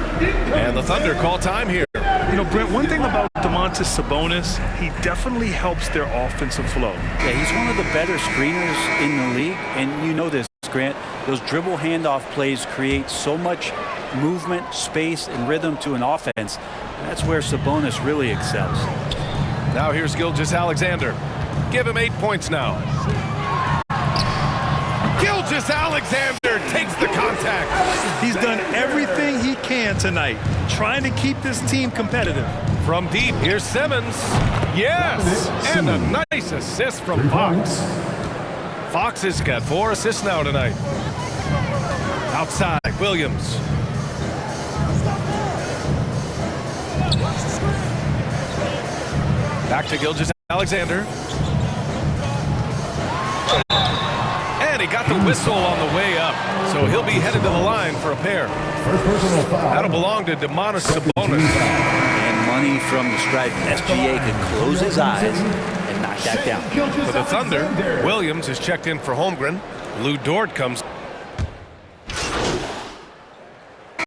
S6: And the Thunder call time here.
S9: You know, Brent, one thing about Domantas Sabonis, he definitely helps their offensive flow.
S7: Yeah, he's one of the better screeners in the league, and you know this, Grant. Those dribble handoff plays create so much movement, space, and rhythm to an offense. That's where Sabonis really excels.
S6: Now here's Gilgeous-Alexander. Give him 8 points now. Gilgeous-Alexander takes the contact.
S9: He's done everything he can tonight, trying to keep this team competitive.
S6: From deep, here's Simmons. Yes! And a nice assist from Fox. Fox has got 4 assists now tonight. Outside, Williams. Back to Gilgeous-Alexander. And he got the whistle on the way up, so he'll be headed to the line for a pair. That'll belong to Domantas Sabonis.
S7: And money from the stripe. SGA can close his eyes and not that down.
S6: For the Thunder, Williams is checked in for Holmgren. Lou Dort comes.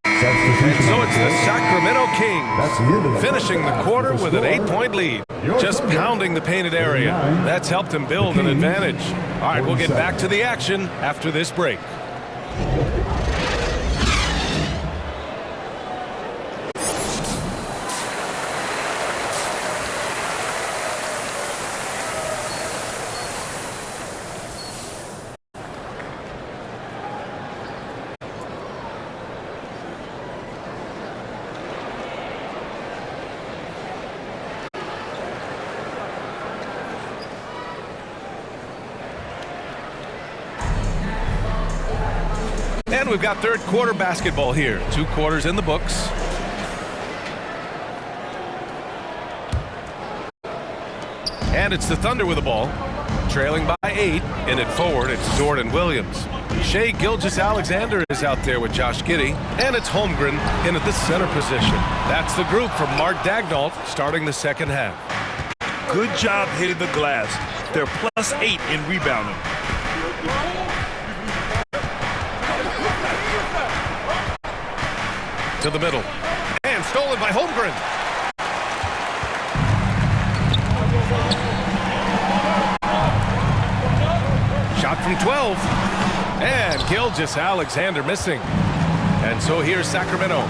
S6: And so it's the Sacramento Kings finishing the quarter with an 8-point lead. Just pounding the painted area. That's helped him build an advantage. All right, we'll get back to the action after this break. And we've got third quarter basketball here. 2 quarters in the books. And it's the Thunder with the ball. Trailing by 8. In it forward, it's Dort and Williams. Shai Gilgeous-Alexander is out there with Josh Giddey. And it's Holmgren in at the center position. That's the group from Mark Daigneault starting the second half.
S9: Good job hitting the glass. They're +8 in rebounding.
S6: To the middle. And stolen by Holmgren. Shot from 12. And Gilgeous-Alexander missing. And so here's Sacramento.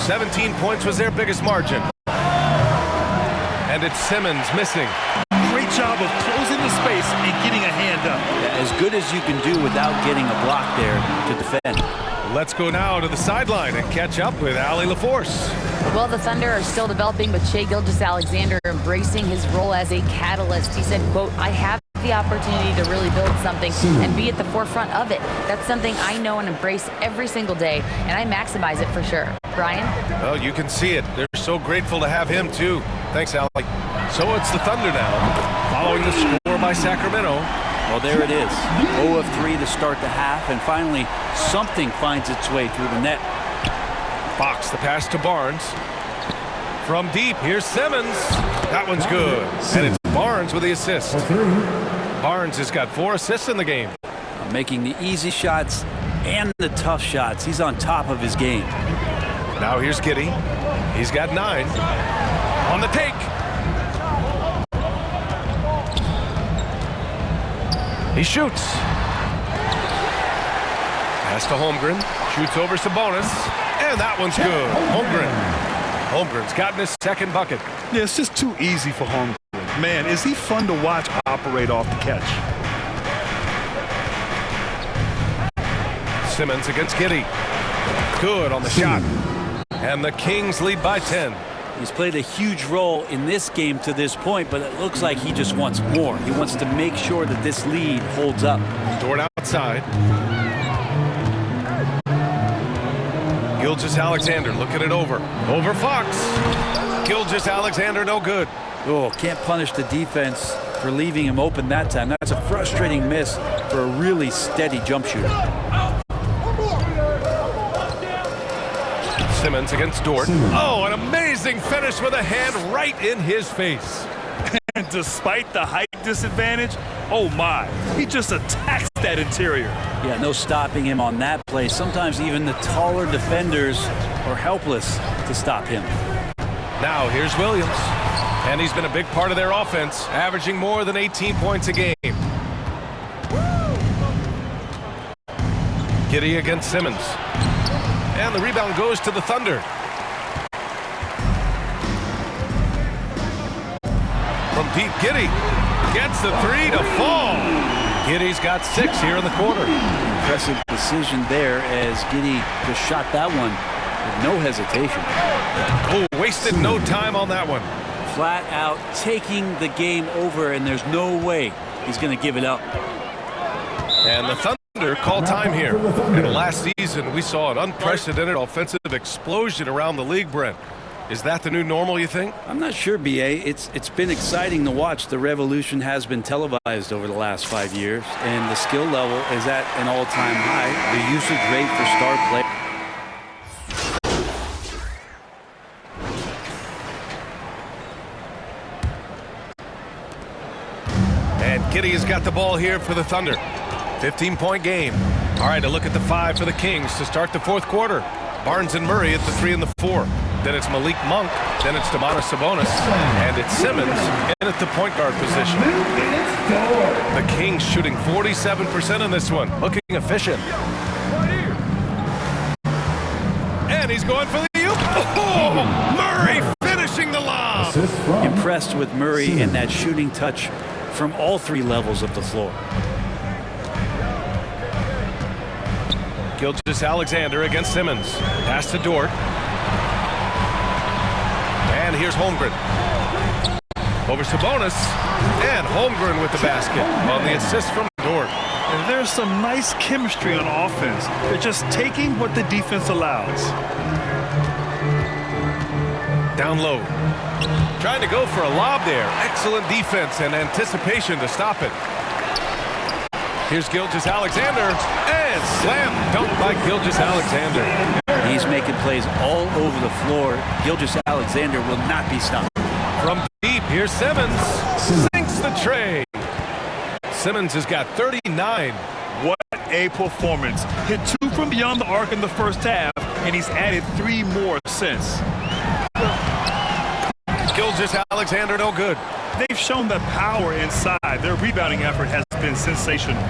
S6: 17 points was their biggest margin. And it's Simmons missing.
S9: Great job of closing the space and getting a hand up.
S7: As good as you can do without getting a block there to defend.
S6: Let's go now to the sideline and catch up with Allie LaForce.
S10: Well, the Thunder are still developing, but Shai Gilgeous-Alexander embracing his role as a catalyst. He said, quote, "I have the opportunity to really build something and be at the forefront of it. That's something I know and embrace every single day, and I maximize it for sure." Brian?
S6: Well, you can see it. They're so grateful to have him, too. Thanks, Allie. So it's the Thunder now, following the score by Sacramento.
S7: Well, there it is. 0 of 3 to start the half, and finally something finds its way through the net.
S6: Fox, the pass to Barnes. From deep, here's Simmons. That one's good. And it's Barnes with the assist. Barnes has got 4 assists in the game.
S7: Making the easy shots and the tough shots. He's on top of his game.
S6: Now here's Giddey. He's got 9. On the take. He shoots. Pass to Holmgren. Shoots over Sabonis. And that one's good. Holmgren's gotten his second bucket.
S9: Yeah, it's just too easy for Holmgren. Man, is he fun to watch operate off the catch.
S6: Simmons against Giddey. Good on the shot. And the Kings lead by 10.
S7: He's played a huge role in this game to this point, but it looks like he just wants more. He wants to make sure that this lead holds up.
S6: Dort outside. Gilgeous-Alexander looking it over. Over Fox. Gilgeous-Alexander no good.
S7: Oh, can't punish the defense for leaving him open that time. That's a frustrating miss for a really steady jump shooter.
S6: Simmons against Dort. Oh, an amazing finish with a hand right in his face.
S9: And despite the height disadvantage, oh my, he just attacks that interior.
S7: Yeah, no stopping him on that play. Sometimes even the taller defenders are helpless to stop him.
S6: Now here's Williams. And he's been a big part of their offense, averaging more than 18 points a game. Giddey against Simmons. And the rebound goes to the Thunder. From deep, Giddey gets the 3 to fall. Giddey's got 6 here in the quarter.
S7: Impressive decision there as Giddey just shot that one with no hesitation.
S6: Oh, wasted no time on that one.
S7: Flat out taking the game over, and there's no way he's going to give it up.
S6: And the Thunder call time here. And last season, we saw an unprecedented offensive explosion around the league, Brent. Is that the new normal, you think?
S7: I'm not sure, BA. It's been exciting to watch. The revolution has been televised over the last 5 years, and the skill level is at an all-time high. The usage rate for star play.
S6: And Giddey has got the ball here for the Thunder. 15-point game. All right, a look at the 5 for the Kings to start the fourth quarter. Barnes and Murray at the 3 and the 4. Then it's Malik Monk. Then it's Domantas Sabonis. And it's Simmons in at the point guard position. The Kings shooting 47% in this one. Looking efficient. And he's going for the oop. Oh, Murray finishing the lob.
S7: Impressed with Murray and that shooting touch from all 3 levels of the floor.
S6: Gilgeous-Alexander against Simmons. Pass to Dort. And here's Holmgren. Over Sabonis. And Holmgren with the basket on the assist from Dort.
S9: And there's some nice chemistry on offense. They're just taking what the defense allows.
S6: Down low. Trying to go for a lob there. Excellent defense and anticipation to stop it. Here's Gilgeous-Alexander. And slam dunk by Gilgeous-Alexander.
S7: He's making plays all over the floor. Gilgeous-Alexander will not be stopped.
S6: From deep, here's Simmons. Sinks the tray. Simmons has got 39.
S9: What a performance. Hit 2 from beyond the arc in the first half, and he's added 3 more since.
S6: Gilgeous-Alexander no good.
S9: They've shown the power inside. Their rebounding effort has been sensational.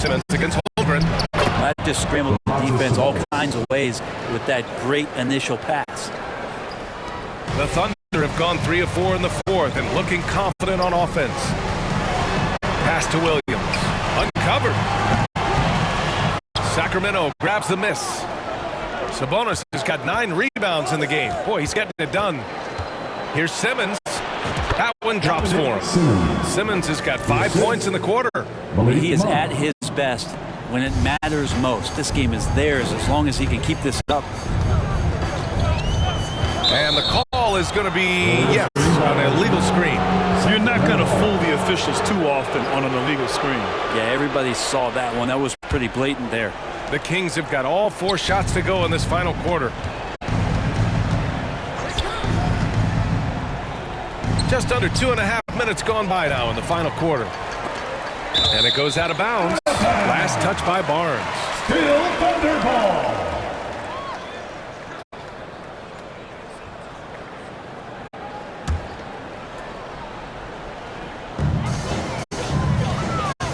S6: Simmons against Holmgren.
S7: That just scrambled the defense all kinds of ways with that great initial pass.
S6: The Thunder have gone 3 of 4 in the fourth and looking confident on offense. Pass to Williams. Uncovered. Sacramento grabs the miss. Sabonis has got 9 rebounds in the game. Boy, he's getting it done. Here's Simmons. That one drops for him. Simmons has got 5 points in the quarter.
S7: He is at his best when it matters most. This game is theirs as long as he can keep this up.
S6: And the call is going to be, yes, on an illegal screen.
S9: So you're not going to fool the officials too often on an illegal screen.
S7: Yeah, everybody saw that one. That was pretty blatant there.
S6: The Kings have got all 4 shots to go in this final quarter. Just under 2.5 minutes gone by now in the final quarter. And it goes out of bounds. Last touch by Barnes.
S3: Still Thunder ball.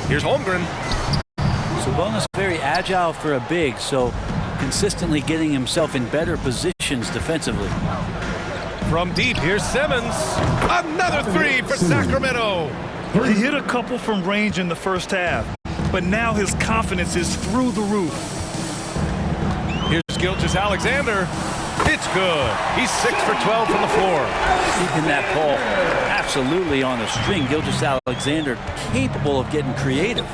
S6: Here's Holmgren.
S7: Sabonis very agile for a big, so consistently getting himself in better positions defensively.
S6: From deep, here's Simmons. Another 3 for Sacramento.
S9: He hit a couple from range in the first half, but now his confidence is through the roof.
S6: Here's Gilgeous-Alexander. It's good. He's 6 for 12 from the floor.
S7: Keeping that ball absolutely on the string. Gilgeous-Alexander capable of getting creative.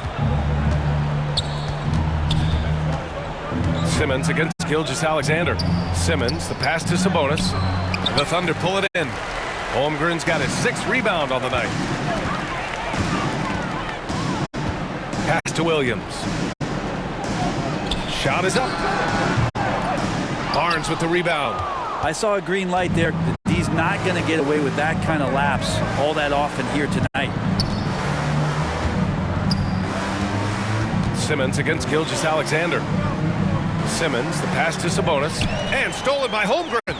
S6: Simmons against Gilgeous-Alexander. Simmons, the pass to Sabonis. The Thunder pull it in. Holmgren's got his 6th rebound on the night. Pass to Williams. Shot is up. Barnes with the rebound.
S7: I saw a green light there. He's not going to get away with that kind of lapse all that often here tonight.
S6: Simmons against Gilgeous-Alexander. Simmons, the pass to Sabonis, and stolen by Holmgren.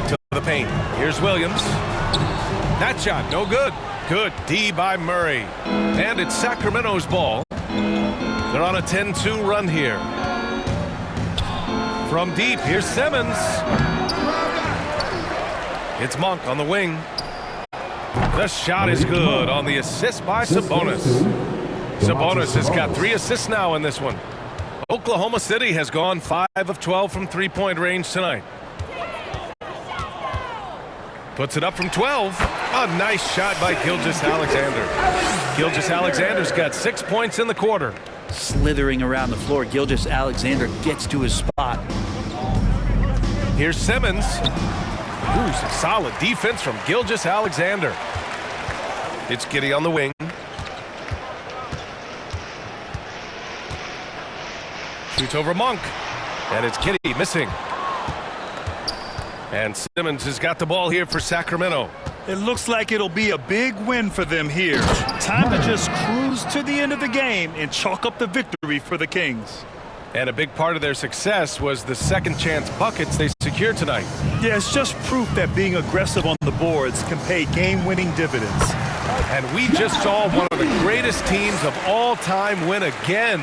S6: To the paint. Here's Williams. That shot, no good. Good D by Murray. And it's Sacramento's ball. They're on a 10-2 run here. From deep, here's Simmons. It's Monk on the wing. The shot is good on the assist by Sabonis. Sabonis has got 3 assists now in this one. Oklahoma City has gone 5 of 12 from 3-point range tonight. Puts it up from 12. A nice shot by Gilgeous-Alexander. Gilgeous-Alexander's got 6 points in the quarter.
S7: Slithering around the floor, Gilgeous-Alexander gets to his spot.
S6: Here's Simmons. Ooh, some solid defense from Gilgeous-Alexander. It's Giddey on the wing. Shoots over Monk. And it's Giddey missing. And Simmons has got the ball here for Sacramento.
S9: It looks like it'll be a big win for them here. Time to just cruise to the end of the game and chalk up the victory for the Kings.
S6: And a big part of their success was the second chance buckets they secured tonight.
S9: Yeah, it's just proof that being aggressive on the boards can pay game-winning dividends.
S6: And we just saw one of the greatest teams of all time win again.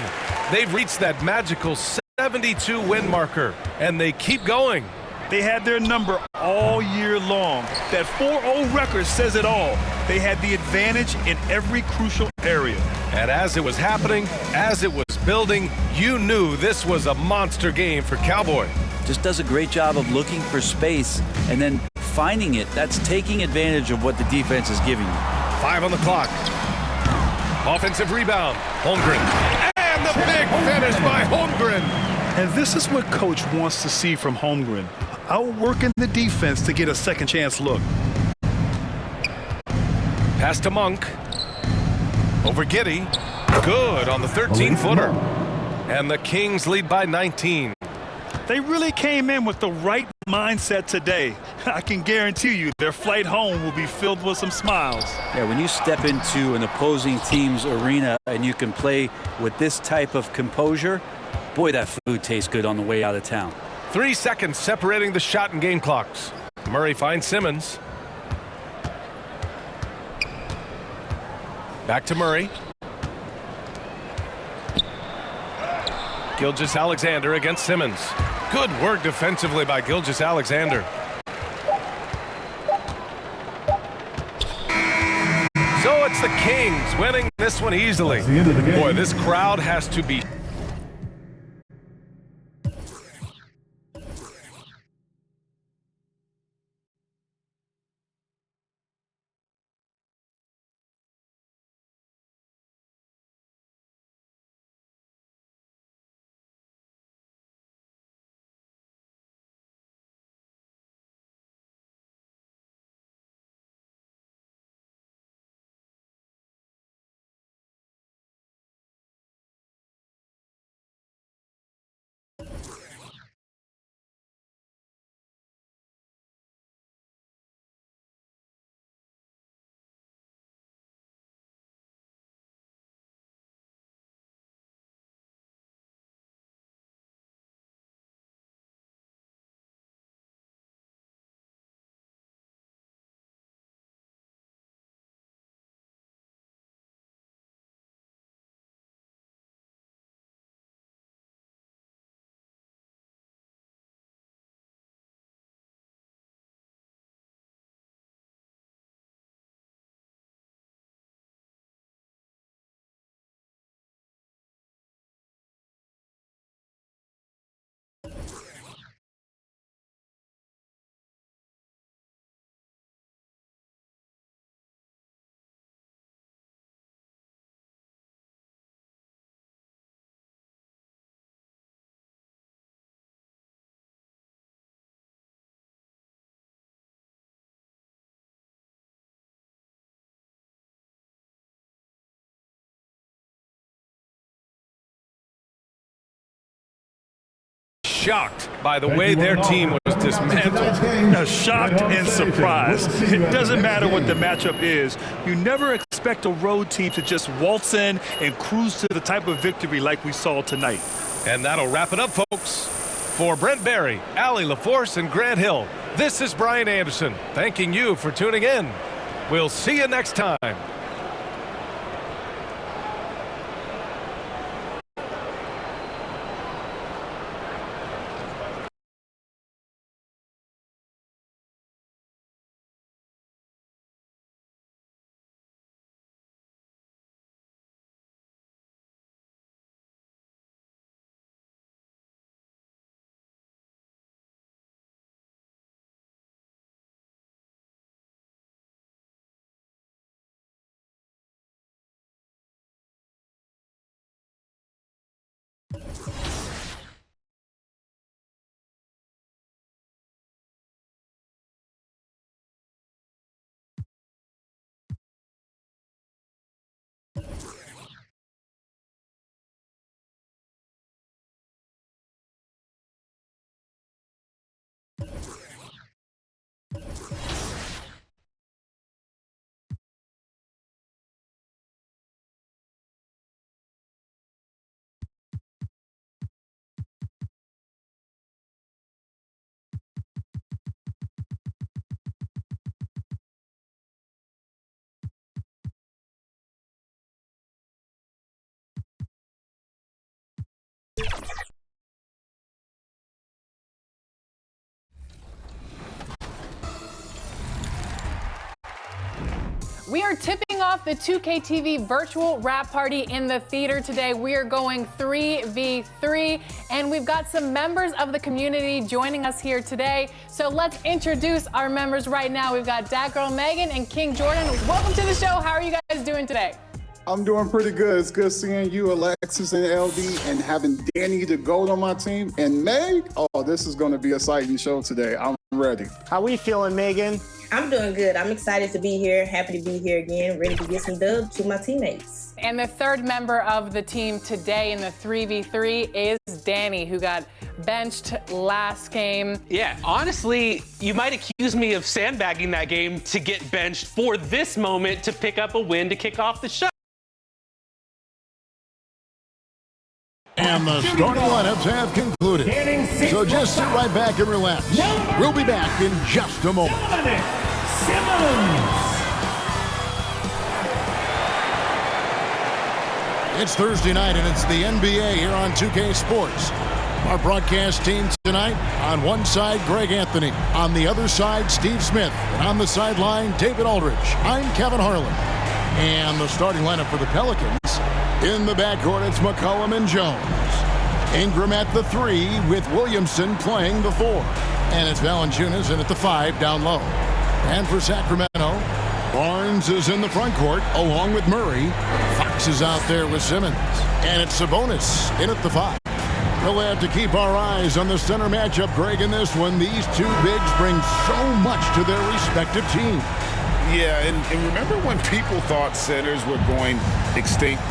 S6: They've reached that magical 72 win marker, and they keep going.
S9: They had their number all year long. That 4-0 record says it all. They had the advantage in every crucial area.
S6: And as it was happening, as it was building, you knew this was a monster game for Cowboy.
S12: Just does a great job of looking for space and then finding it. That's taking advantage of what the defense is giving you.
S6: 5 on the clock. Offensive rebound. Holmgren. And the big finish by Holmgren.
S9: And this is what Coach wants to see from Holmgren. Outworking the defense to get a second chance look.
S6: Pass to Monk. Over Giddey. Good on the 13-footer. And the Kings lead by 19.
S9: They really came in with the right mindset today. I can guarantee you their flight home will be filled with some smiles.
S12: Yeah, when you step into an opposing team's arena and you can play with this type of composure, boy, that food tastes good on the way out of town.
S6: 3 seconds separating the shot and game clocks. Murray finds Simmons. Back to Murray. Gilgeous-Alexander against Simmons. Good work defensively by Gilgeous-Alexander. So it's the Kings winning this one easily. Boy, this crowd has to be shocked by the way their team was dismantled.
S9: Shocked and surprised. It doesn't matter what the matchup is. You never expect a road team to just waltz in and cruise to the type of victory like we saw tonight.
S6: And that'll wrap it up, folks. For Brent Barry, Allie LaForce, and Grant Hill, this is Brian Anderson thanking you for tuning in. We'll see you next time.
S2: We are tipping off the 2K TV virtual wrap party in the theater today. We are going 3v3, and we've got some members of the community joining us here today. So let's introduce our members right now. We've got Dat Girl Megan and King Jordan. Welcome to the show. How are you guys doing today?
S13: I'm doing pretty good. It's good seeing you, Alexis and LD, and having Danny the GOAT on my team. And Meg, oh, this is going to be an exciting show today. I'm ready.
S1: How we feeling, Megan?
S14: I'm doing good. I'm excited to be here. Happy to be here again. Ready to get some dubs to my teammates.
S2: And the third member of the team today in the 3v3 is Danny, who got benched last game.
S15: Yeah, honestly, you might accuse me of sandbagging that game to get benched for this moment to pick up a win to kick off the show.
S3: And the starting lineups have concluded. So just sit right back and relax. We'll be back in just a moment. It's Thursday night, and it's the NBA here on 2K Sports. Our broadcast team tonight, on one side, Greg Anthony. On the other side, Steve Smith. And on the sideline, David Aldridge. I'm Kevin Harlan. And the starting lineup for the Pelicans. In the backcourt, it's McCollum and Jones. Ingram at the 3 with Williamson playing the 4. And it's Valanciunas in at the 5 down low. And for Sacramento, Barnes is in the front court along with Murray. Fox is out there with Simmons. And it's Sabonis in at the 5. We'll have to keep our eyes on the center matchup, Greg, in this one. These two bigs bring so much to their respective teams.
S5: Yeah, and remember when people thought centers were going extinct?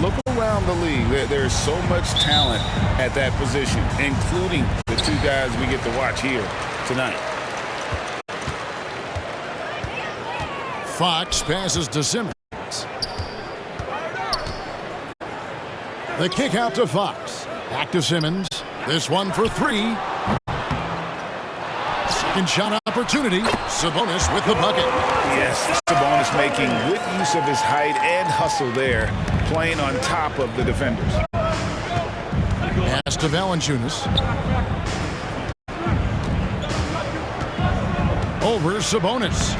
S5: Look around the league. There's so much talent at that position, including the two guys we get to watch here tonight.
S3: Fox passes to Simmons. The kick out to Fox. Back to Simmons. This one for 3. Second shot opportunity. Sabonis with the bucket.
S5: Yes, Sabonis making good use of his height and hustle there, playing on top of the defenders.
S3: Pass to Valanciunas. Over Sabonis.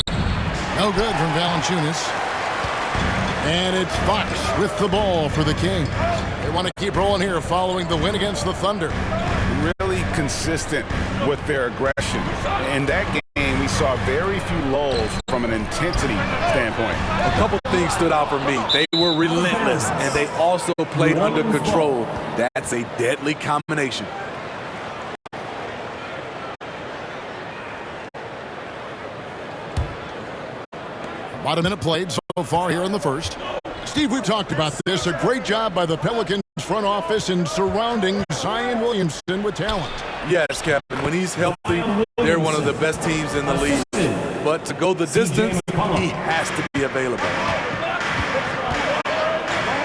S3: No good from Valanciunas. And it's Fox with the ball for the Kings. They want to keep rolling here following the win against the Thunder.
S5: Really consistent with their aggression. In that game, we saw very few lulls from an intensity standpoint.
S11: A couple things stood out for me. They were relentless, and they also played under control. That's a deadly combination.
S3: About a minute played so far here in the first. Steve, we've talked about this. A great job by the Pelicans front office in surrounding Zion Williamson with talent.
S11: Yes, Captain. When he's healthy, they're one of the best teams in the league. But to go the distance, he has to be available.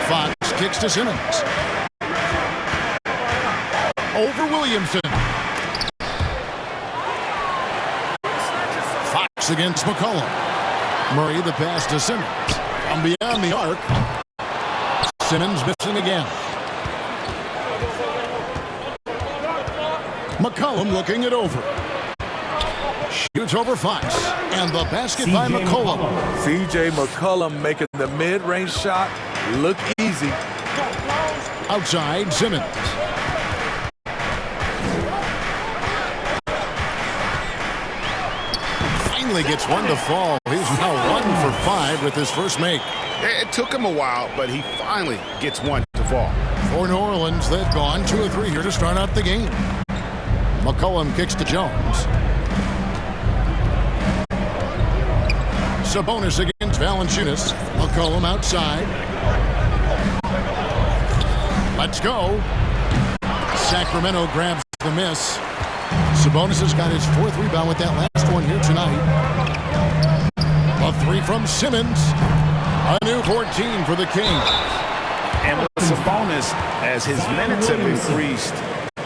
S3: Fox kicks to Simmons. Over Williamson. Fox against McCollum. Murray the pass to Simmons. From beyond the arc. Simmons missing again. McCollum looking it over. Shoots over Fox. And the basket by McCollum.
S11: C.J. McCollum making the mid-range shot look easy.
S3: Outside, Simmons. Finally gets one to fall. He's now 1 for 5 with his first make.
S5: It took him a while, but he finally gets one to fall.
S3: For New Orleans, they've gone 2 of 3 here to start out the game. McCollum kicks to Jones. Sabonis against Valanciunas. McCollum outside. Let's go. Sacramento grabs the miss. Sabonis has got his 4th rebound with that last one here tonight. A 3 from Simmons. A new 14 for the Kings.
S5: And with Sabonis, as his minutes have increased,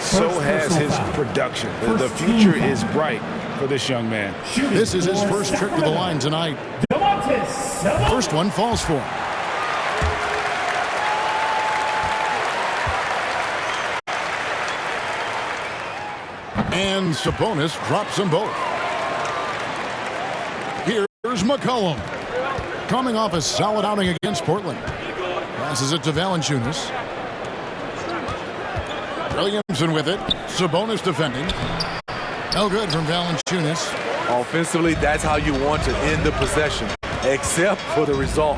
S5: so has his production. The future is bright for this young man.
S3: This is his first trip to the line tonight. First one falls for him. And Sabonis drops them both. Here's McCollum. coming off a solid outing against Portland. Passes it to Valanciunas. Williamson with it. Sabonis defending. No good from Valanciunas.
S11: Offensively, that's how you want to end the possession, except for the result.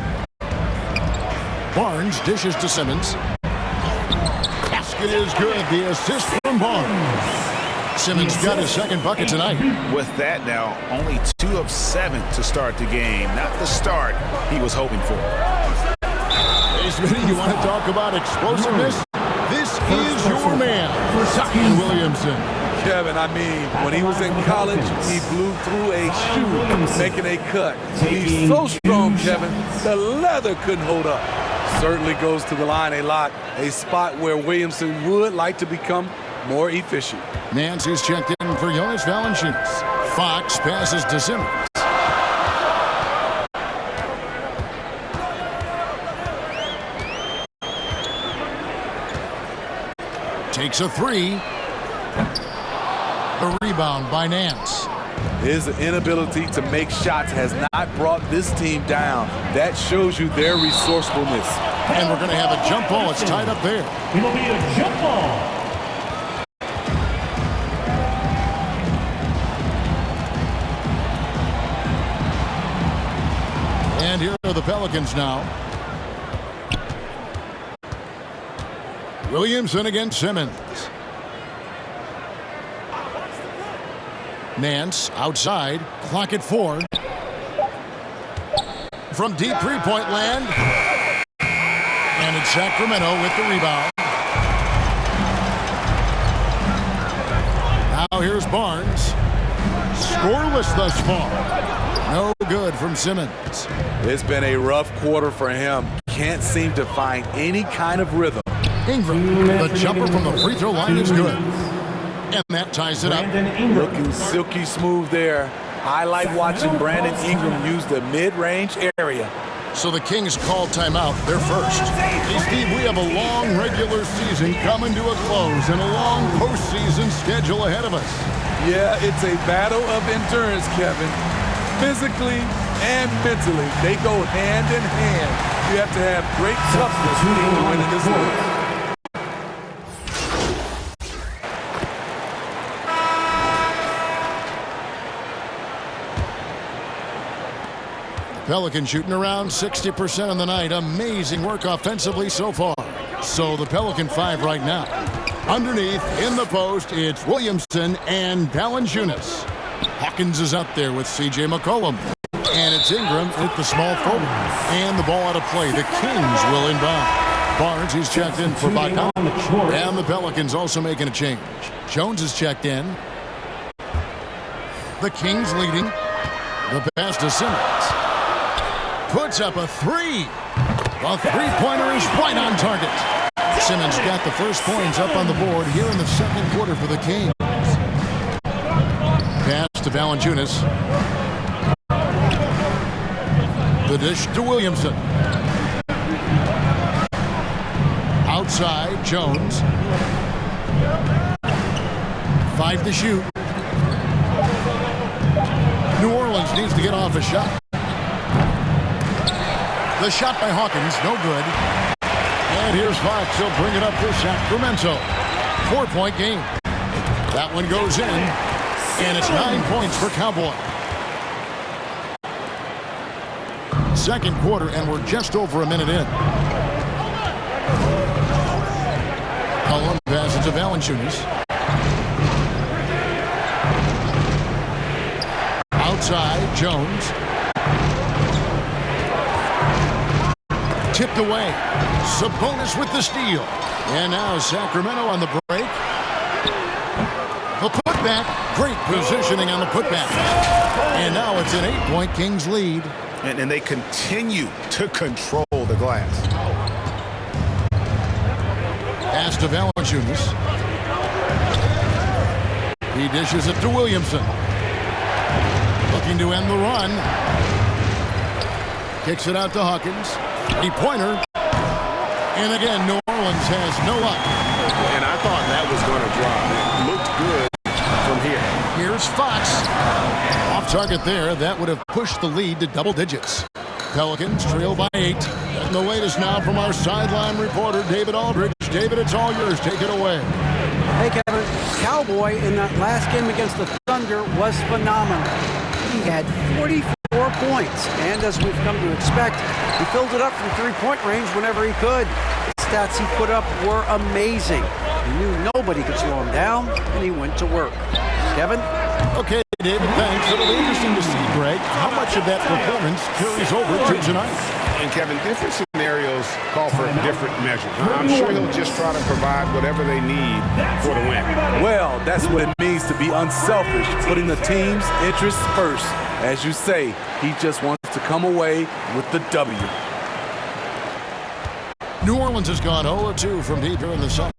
S3: Barnes dishes to Simmons. Basket is good. The assist from Barnes. Simmons got his second bucket tonight.
S5: With that now, only 2 of 7 to start the game. Not the start he was hoping for.
S3: Hey, Smitty, you want to talk about explosiveness? This is your man, Zion Williamson.
S11: Kevin, I mean, when he was in college, he blew through a shoe, making a cut. He's so strong, Kevin, the leather couldn't hold up. Certainly goes to the line a lot, a spot where Williamson would like to become more efficient.
S3: Nance is checked in for Jonas Valanciunas. Fox passes to Simmons. Takes a three. A rebound by Nance.
S11: His inability to make shots has not brought this team down. That shows you their resourcefulness.
S3: And we're going to have a jump ball. It's tied up there.
S16: It'll be a jump ball.
S3: And here are the Pelicans now. Williamson against Simmons. Nance outside. Clock at 4. From deep three-point land. And it's Sacramento with the rebound. Now here's Barnes. Scoreless thus far. No good from Simmons.
S11: It's been a rough quarter for him. Can't seem to find any kind of rhythm.
S3: Ingram, the jumper from the free throw line is good. And that ties it up.
S11: Looking silky smooth there. I like watching Brandon Ingram use the mid-range area.
S3: So the Kings call timeout. They're first. Hey, Steve, we have a long regular season coming to a close and a long postseason schedule ahead of us.
S11: Yeah, it's a battle of endurance, Kevin. Physically and mentally, they go hand in hand. You have to have great toughness to win in this league.
S3: Pelican shooting around 60% on the night. Amazing work offensively so far. So the Pelican 5 right now. Underneath, in the post, it's Williamson and Valanciunas. Hawkins is up there with C.J. McCollum. And it's Ingram at the small forward. And the ball out of play. The Kings will inbound. Barnes, he's checked in for Bacot. And the Pelicans also making a change. Jones is checked in. The Kings leading. The pass to Simmons. Puts up a three. A three-pointer is right on target. Simmons got the first points up on the board here in the second quarter for the Kings. Pass to Valanciunas. The dish to Williamson. Outside, Jones. 5 to shoot. New Orleans needs to get off a shot. The shot by Hawkins, no good. And here's Fox. He'll bring it up for Sacramento. 4-point game. That one goes in. And it's 9 points for Cowboy. Second quarter, and we're just over a minute in. Cullen passes to Valanciunas. Outside, Jones. Tipped away. Sabonis with the steal. And now Sacramento on the break. The putback. Great positioning on the putback. And now it's an 8-point Kings lead.
S5: And they continue to control the glass.
S3: Pass to Valanciunas. He dishes it to Williamson. Looking to end the run. Kicks it out to Hawkins. Pointer. And again, New Orleans has no luck.
S5: And I thought that was going to drop. It looked good from here.
S3: Here's Fox. Off target there. That would have pushed the lead to double digits. Pelicans trail by 8. And the latest now from our sideline reporter, David Aldridge. David, it's all yours. Take it away.
S7: Hey, Kevin. Cowboy in that last game against the Thunder was phenomenal. He had 44 points, and as we've come to expect, he filled it up from three-point range whenever he could. The stats he put up were amazing. He knew nobody could slow him down, and he went to work. Kevin?
S3: Okay, David, thanks. It'll be interesting to see, Greg, how much of that performance carries over to tonight.
S5: And Kevin, different scenarios call for different measures. I'm sure he'll just try to provide whatever they need for the win.
S11: Well, that's what it means to be unselfish, putting the team's interests first. As you say, he just wants to come away with the W.
S3: New Orleans has gone 0-2 from deep here in the second.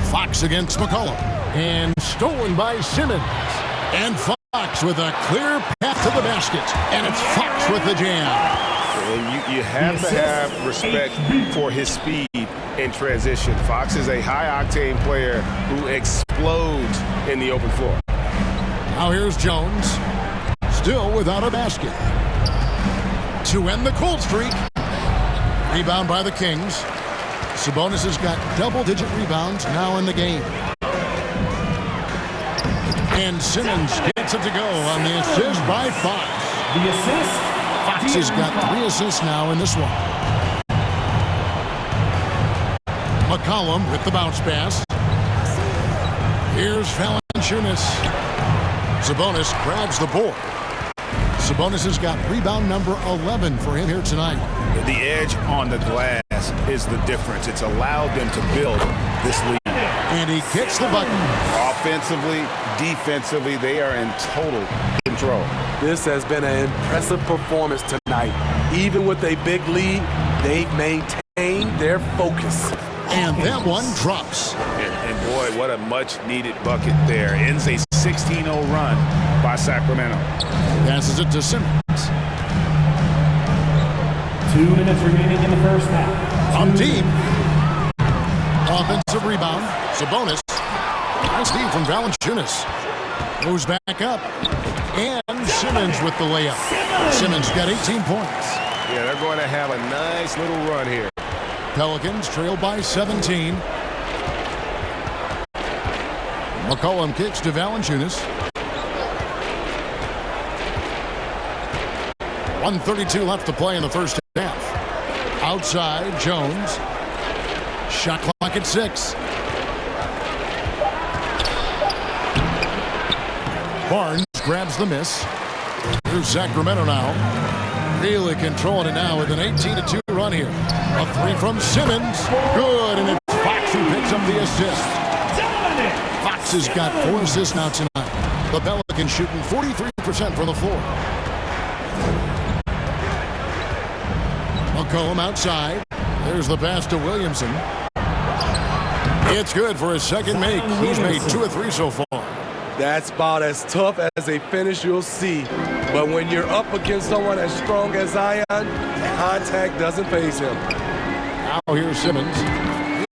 S3: Fox against McCollum. And stolen by Simmons. And Fox with a clear path to the basket. And it's Fox with the jam.
S5: And you have to have respect for his speed in transition. Fox is a high-octane player who explodes in the open floor.
S3: Now here's Jones. Still without a basket. To end the cold streak. Rebound by the Kings. Sabonis has got double-digit rebounds now in the game. And Simmons gets it to go on the assist by Fox.
S16: The assist.
S3: Fox has got 3 assists now in this one. McCollum with the bounce pass. Here's Valanciunas. Sabonis grabs the board. Sabonis has got rebound number 11 for him here tonight.
S5: The edge on the glass is the difference. It's allowed them to build this lead.
S3: And he gets the button.
S5: Offensively, defensively, they are in total control.
S11: This has been an impressive performance tonight. Even with a big lead, they've maintained their focus.
S3: And that one drops.
S5: And boy, what a much-needed bucket there. Ends a 16-0 run by Sacramento.
S3: Passes it to Simmons.
S16: 2 minutes remaining in the first half.
S3: On deep. Offensive rebound. Sabonis. Nice feed from Valanciunas. Moves back up. And Simmons with the layup. Simmons got 18 points.
S5: Yeah, they're going to have a nice little run here.
S3: Pelicans trail by 17. McCollum kicks to Valanciunas. 1:32 left to play in the first half. Outside, Jones. Shot clock at 6. Barnes grabs the miss. Here's Sacramento now. Really controlling it now with an 18-2 run here. A 3 from Simmons. Good, and it's Fox who picks up the assist. Fox has got 4 assists now tonight. The Pelicans shooting 43% from the floor. McCollum outside. There's the pass to Williamson. It's good for his second make. He's made 2 of 3 so far.
S11: That's about as tough as a finish you'll see. But when you're up against someone as strong as Zion, contact doesn't faze him.
S3: Now here's Simmons.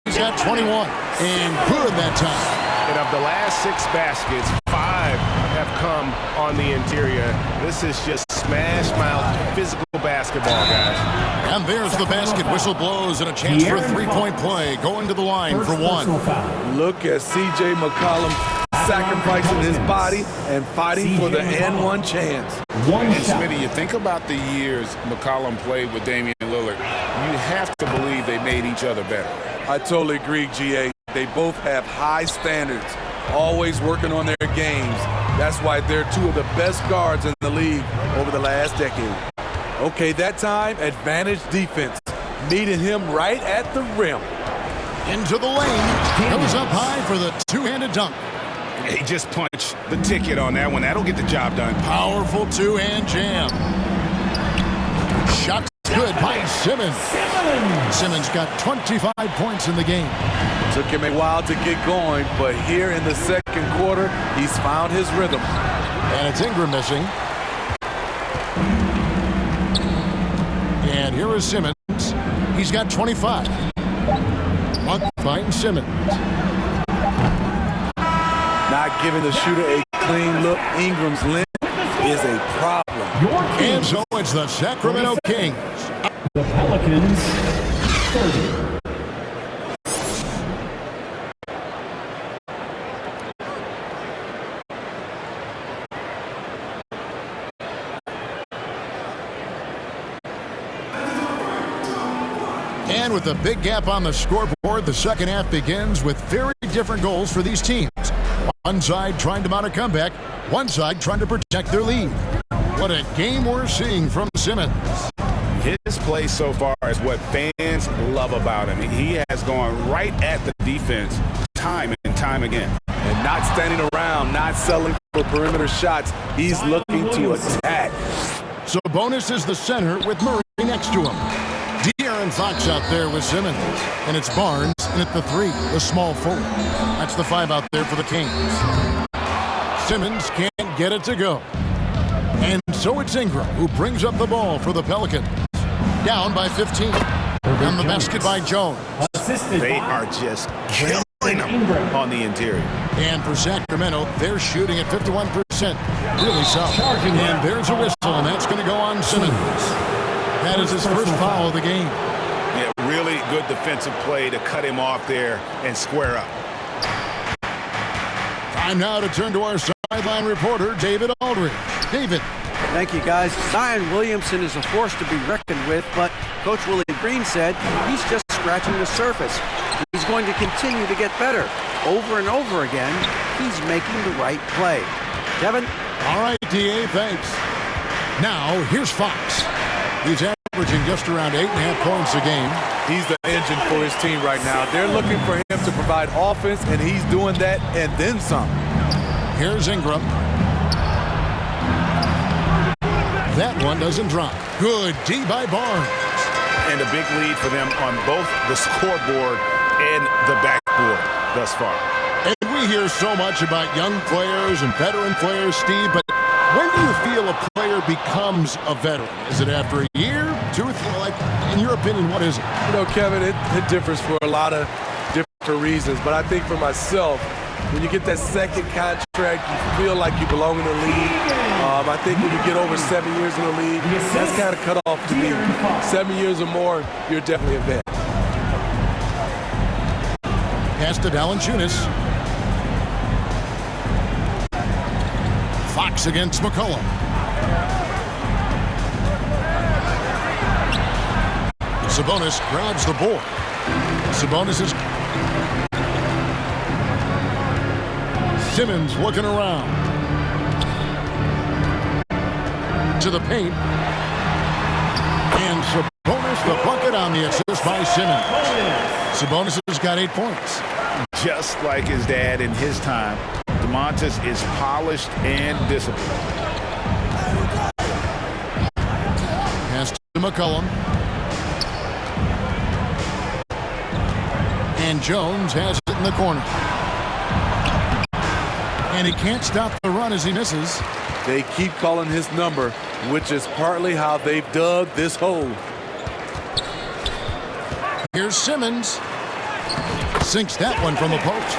S3: He's got 21. And good that time.
S5: And of the last 6 baskets, 5 have come on the interior. This is just smash mouth physical basketball, guys.
S3: And there's the basket. Whistle blows and a chance for a 3-point play. Going to the line for 1.
S11: Look at C.J. McCollum sacrificing his body and fighting for the N1 chance.
S5: And Smitty, you think about the years McCollum played with Damian Lillard. You have to believe they made each other better.
S11: I totally agree, G.A. They both have high standards, always working on their games. That's why they're 2 of the best guards in the league over the last decade. Okay, that time, advantage defense, meeting him right at the rim.
S3: Into the lane, goes up high for the 2-handed dunk.
S5: He just punched the ticket on that one. That'll get the job done.
S3: Powerful 2-hand jam. Shot good by Simmons. Simmons got 25 points in the game.
S11: Took him a while to get going, but here in the second quarter, he's found his rhythm.
S3: And it's Ingram missing. And here is Simmons. He's got 25. Monk finds Simmons.
S11: Not giving the shooter a clean look. Ingram's length is a problem.
S3: And so it's the Sacramento Kings.
S16: The Pelicans, 30.
S3: And with a big gap on the scoreboard, the second half begins with very different goals for these teams. One side trying to mount a comeback, one side trying to protect their lead. What a game we're seeing from Simmons.
S5: His play so far is what fans love about him. He has gone right at the defense time and time again.
S11: And not standing around, not settling for perimeter shots. He's looking to attack.
S3: So Bonus is the center with Murray next to him. De'Aaron Fox out there with Simmons. And it's Barnes in at the 3, the small forward. That's the 5 out there for the Kings. Simmons can't get it to go. And so it's Ingram who brings up the ball for the Pelicans. Down by 15. And the basket by Jones.
S5: They are just killing him on the interior.
S3: And for Sacramento, they're shooting at 51%. Really solid. And there's a whistle, and that's going to go on Simmons. That is his first foul of the game.
S5: Yeah, really good defensive play to cut him off there and square up.
S3: Time now to turn to our sideline reporter, David Aldridge. David.
S7: Thank you, guys. Zion Williamson is a force to be reckoned with, but Coach Willie Green said he's just scratching the surface. He's going to continue to get better. Over and over again, he's making the right play. Kevin?
S3: All right, D.A., thanks. Now, here's Fox. He's averaging just around 8.5 points a game.
S11: He's the engine for his team right now. They're looking for him to provide offense, and he's doing that and then some.
S3: Here's Ingram. That one doesn't drop. Good D by Barnes.
S5: And a big lead for them on both the scoreboard and the backboard thus far.
S3: And we hear so much about young players and veteran players, Steve, but when do you feel a player becomes a veteran? Is it after a year, 2 or 3? Like, in your opinion, what is it?
S11: You know, Kevin, it differs for a lot of different reasons. But I think for myself, when you get that second contract, you feel like you belong in the league. I think when you get over 7 years in the league, that's kind of cut off to me. 7 years or more, you're definitely a vet.
S3: Pass to Valanciunas. Fox against McCollum. Sabonis grabs the board. Sabonis is... Simmons looking around. To the paint. And Sabonis the bucket on the assist by Simmons. Sabonis has got 8 points.
S5: Just like his dad in his time, DeMontis is polished and disciplined.
S3: Pass to McCollum. And Jones has it in the corner. And he can't stop the run as he misses.
S11: They keep calling his number, which is partly how they've dug this hole.
S3: Here's Simmons. Sinks that one from the post.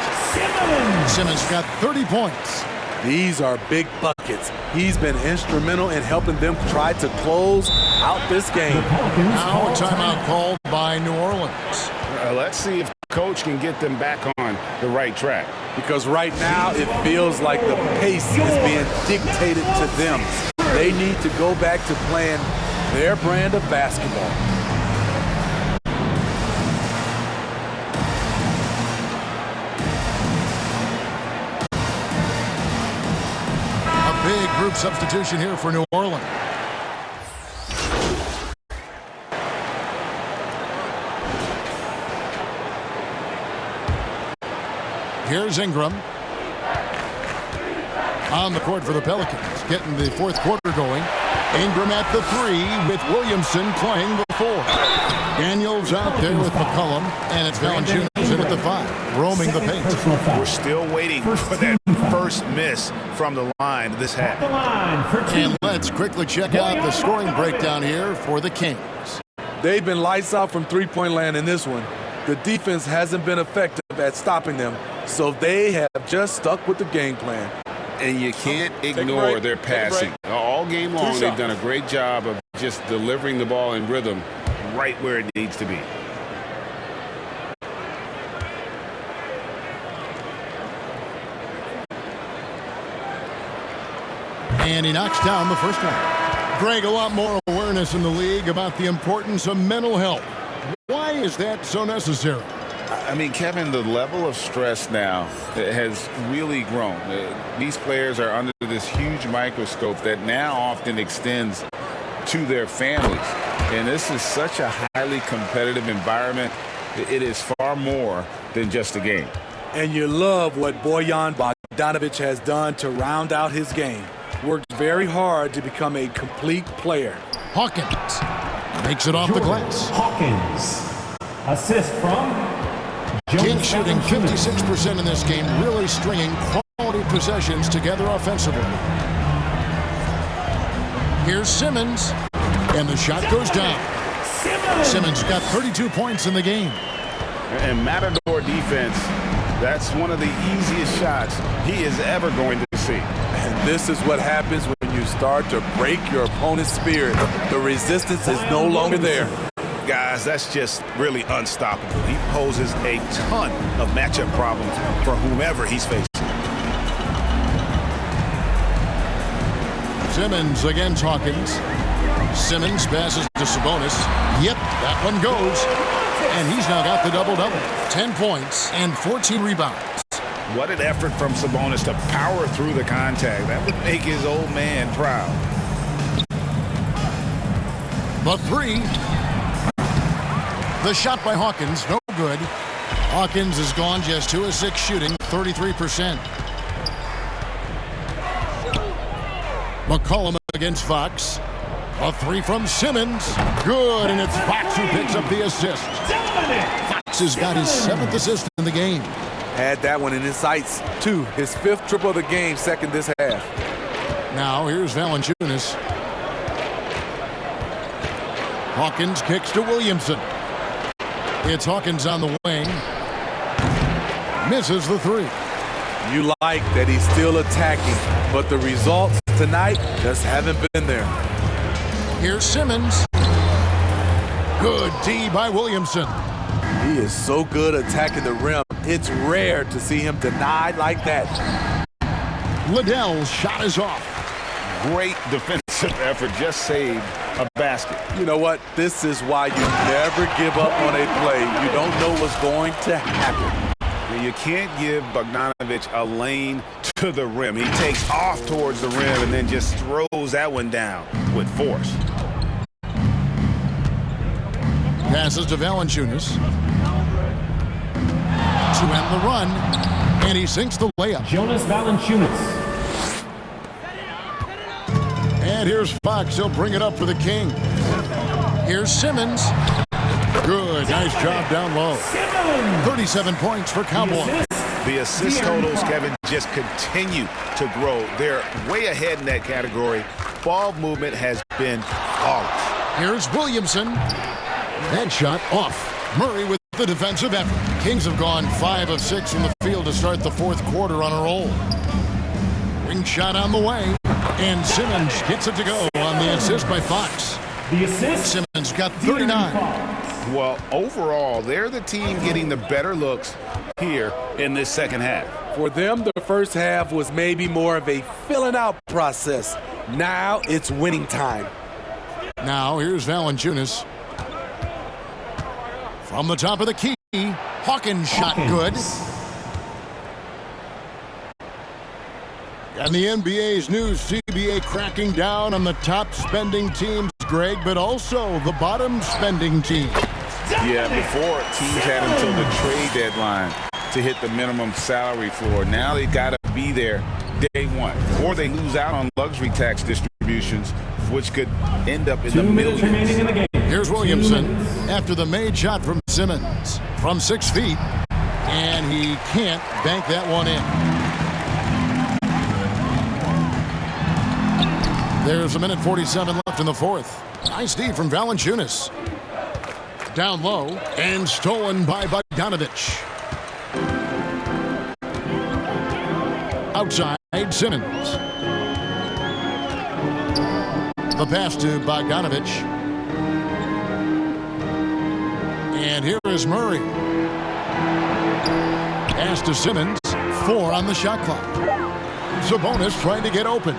S3: Simmons got 30 points.
S11: These are big buckets. He's been instrumental in helping them try to close out this game.
S3: Now a timeout called by New Orleans.
S5: Let's see if Coach can get them back on the right track.
S11: Because right now it feels like the pace is being dictated to them. They need to go back to playing their brand of basketball.
S3: A big group substitution here for New Orleans. Here's Ingram. On the court for the Pelicans, getting the fourth quarter going. Ingram at the 3 with Williamson playing the 4. Daniels out there with McCollum, and it's Valanciunas in at the 5, roaming the paint.
S5: We're still waiting for that first miss from the line this half.
S3: And let's quickly check out the scoring breakdown here for the Kings.
S11: They've been lights out from three-point land in this one. The defense hasn't been effective at stopping them, so they have just stuck with the game plan.
S5: And you can't ignore their passing. All game long, they've done a great job of just delivering the ball in rhythm right where it needs to be.
S3: And he knocks down the first one. Greg, a lot more awareness in the league about the importance of mental health. Why is that so necessary?
S5: I mean, Kevin, the level of stress now has really grown. These players are under this huge microscope that now often extends to their families. And this is such a highly competitive environment. It is far more than just a game.
S11: And you love what Bojan Bogdanovic has done to round out his game. Worked very hard to become a complete player.
S3: Hawkins makes it off the glass.
S16: Hawkins. Assist from
S3: Kings shooting 56% in this game, really stringing quality possessions together offensively. Here's Simmons, and the shot goes down. Simmons got 32 points in the game.
S5: And Matador defense, that's one of the easiest shots he is ever going to see.
S11: And this is what happens when you start to break your opponent's spirit. The resistance is no longer there.
S5: Guys, that's just really unstoppable. He poses a ton of matchup problems for whomever he's facing.
S3: Simmons against Hawkins. Simmons passes to Sabonis. Yep, that one goes. And he's now got the double-double. 10 points and 14 rebounds.
S5: What an effort from Sabonis to power through the contact. That would make his old man proud.
S3: The three. The shot by Hawkins, no good. Hawkins has gone just 2 of 6 shooting, 33%. McCollum against Fox. A three from Simmons. Good, and it's Fox who picks up the assist. Fox has got his 7th assist in the game.
S11: Had that one in his sights, too. His 5th triple of the game, second this half.
S3: Now here's Valanciunas. Hawkins kicks to Williamson. It's Hawkins on the wing. Misses the three.
S11: You like that he's still attacking, but the results tonight just haven't been there.
S3: Here's Simmons. Good D by Williamson.
S11: He is so good attacking the rim. It's rare to see him denied like that.
S3: Liddell's shot is off.
S5: Great defensive effort, just saved a basket.
S11: You know what? This is why you never give up on a play. You don't know what's going to happen.
S5: You can't give Bogdanovic a lane to the rim. He takes off towards the rim and then just throws that one down with force.
S3: Passes to Valanciunas. To end the run, and he sinks the layup.
S16: Jonas Valanciunas.
S3: And here's Fox. He'll bring it up for the King. Here's Simmons. Good. Nice job down low. 37 points for Cowboys.
S5: The assist totals, Kevin, just continue to grow. They're way ahead in that category. Ball movement has been flawless.
S3: Here's Williamson. That shot off. Murray with the defensive effort. Kings have gone 5 of 6 from the field to start the 4th quarter on a roll. Ring shot on the way. And Simmons gets it to go on the assist by Fox.
S16: The assist.
S3: Simmons got 39.
S5: Well, overall, they're the team getting the better looks here in this second half.
S11: For them, the first half was maybe more of a filling out process. Now it's winning time.
S3: Now here's Valanciunas. From the top of the key, Hawkins shot good. And the NBA's new CBA cracking down on the top spending teams, Greg, but also the bottom spending teams.
S5: Yeah, before teams had until the trade deadline to hit the minimum salary floor. Now they've got to be there day one, or they lose out on luxury tax distributions, which could end up in the millions.
S16: In the game.
S3: Here's Williamson after the made shot from Simmons from 6 feet, and he can't bank that one in. There's 1:47 left in the 4th. Nice D from Valanciunas. Down low and stolen by Bogdanovic. Outside Simmons. The pass to Bogdanovich. And here is Murray. Pass to Simmons. 4 on the shot clock. Sabonis trying to get open.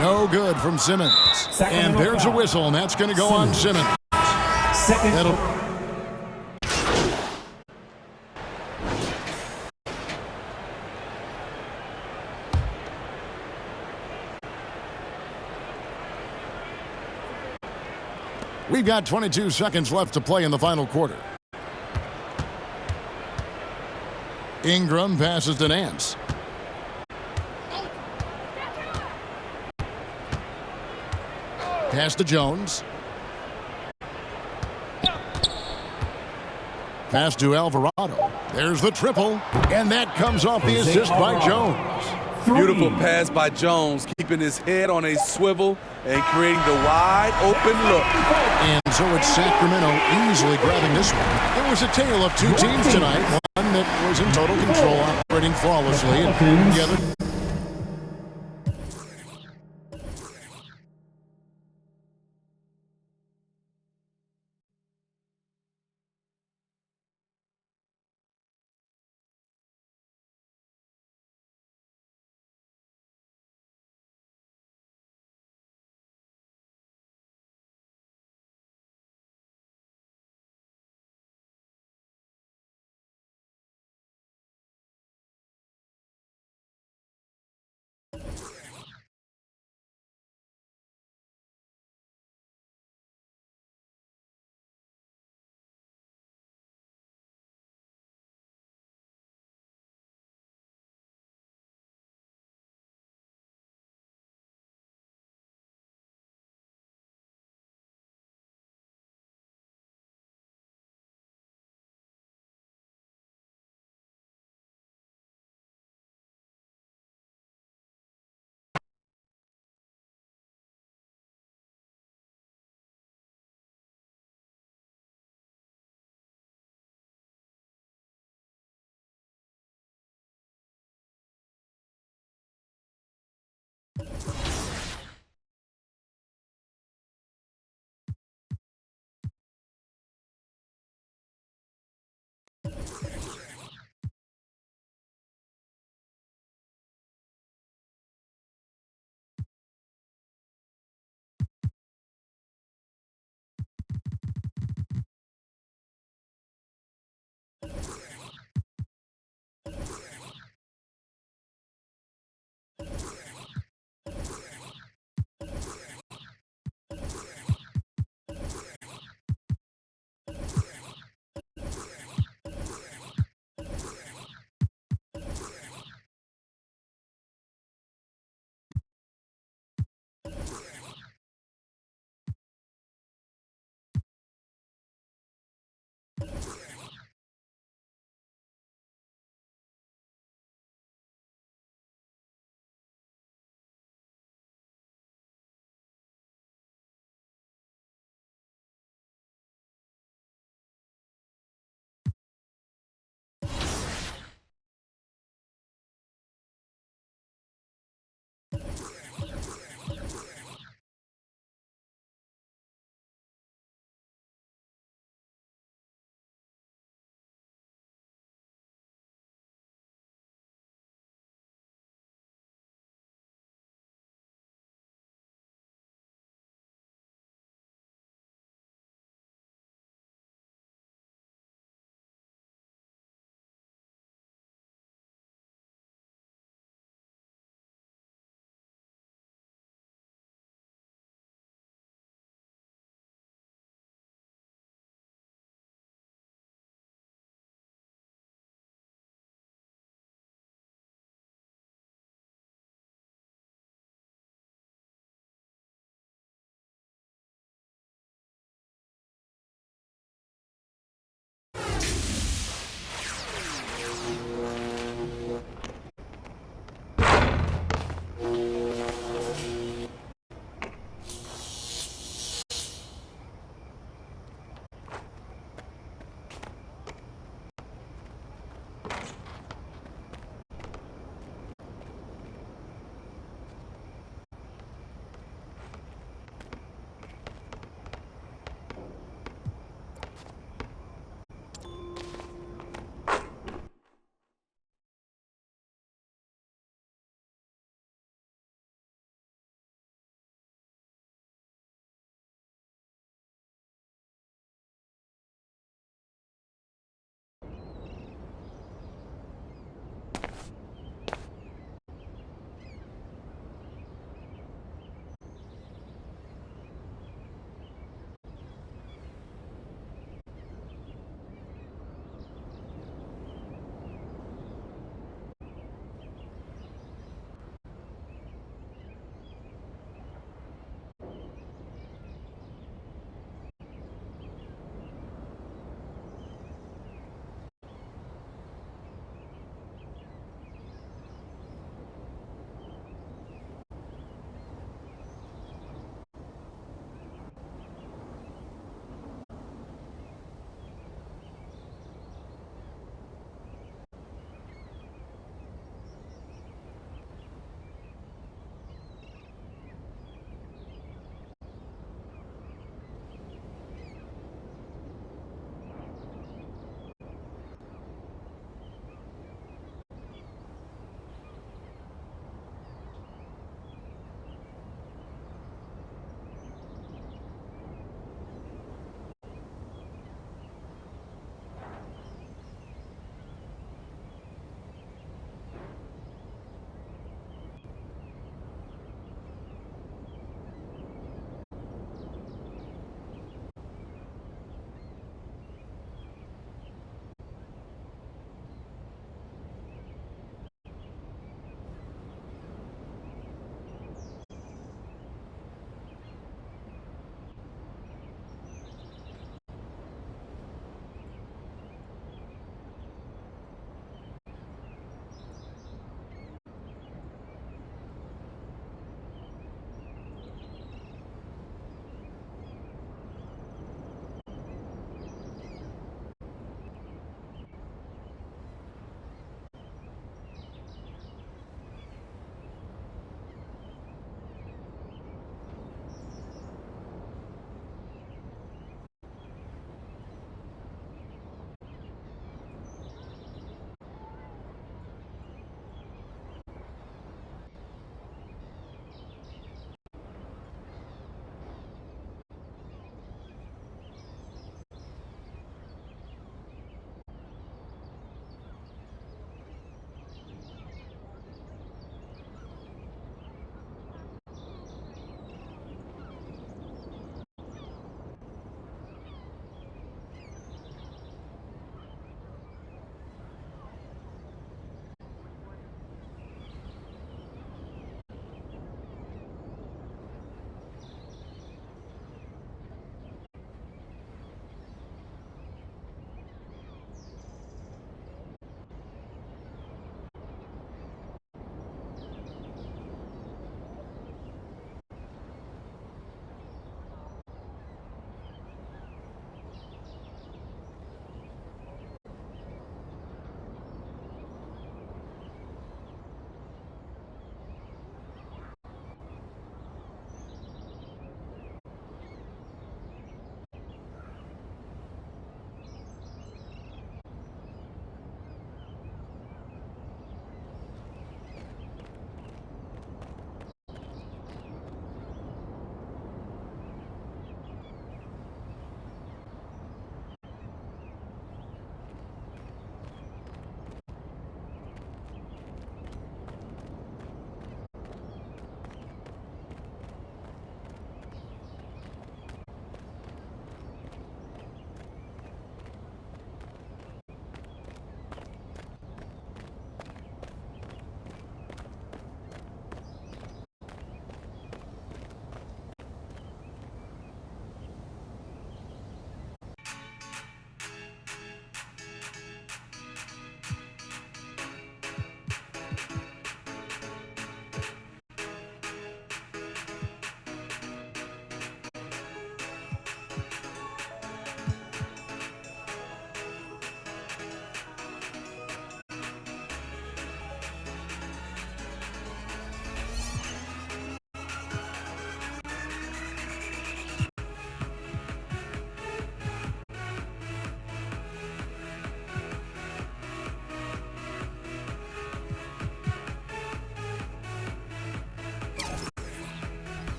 S3: No good from Simmons. And there's a whistle, and that's going to go on Simmons. We've got 22 seconds left to play in the final quarter. Ingram passes to Nance. Pass to Jones. Pass to Alvarado. There's the triple, and that comes off the assist by Jones.
S11: Beautiful pass by Jones, keeping his head on a swivel and creating the wide open look.
S3: And so it's Sacramento easily grabbing this one. It was a tale of two teams tonight, one that was in total control, operating flawlessly, and the other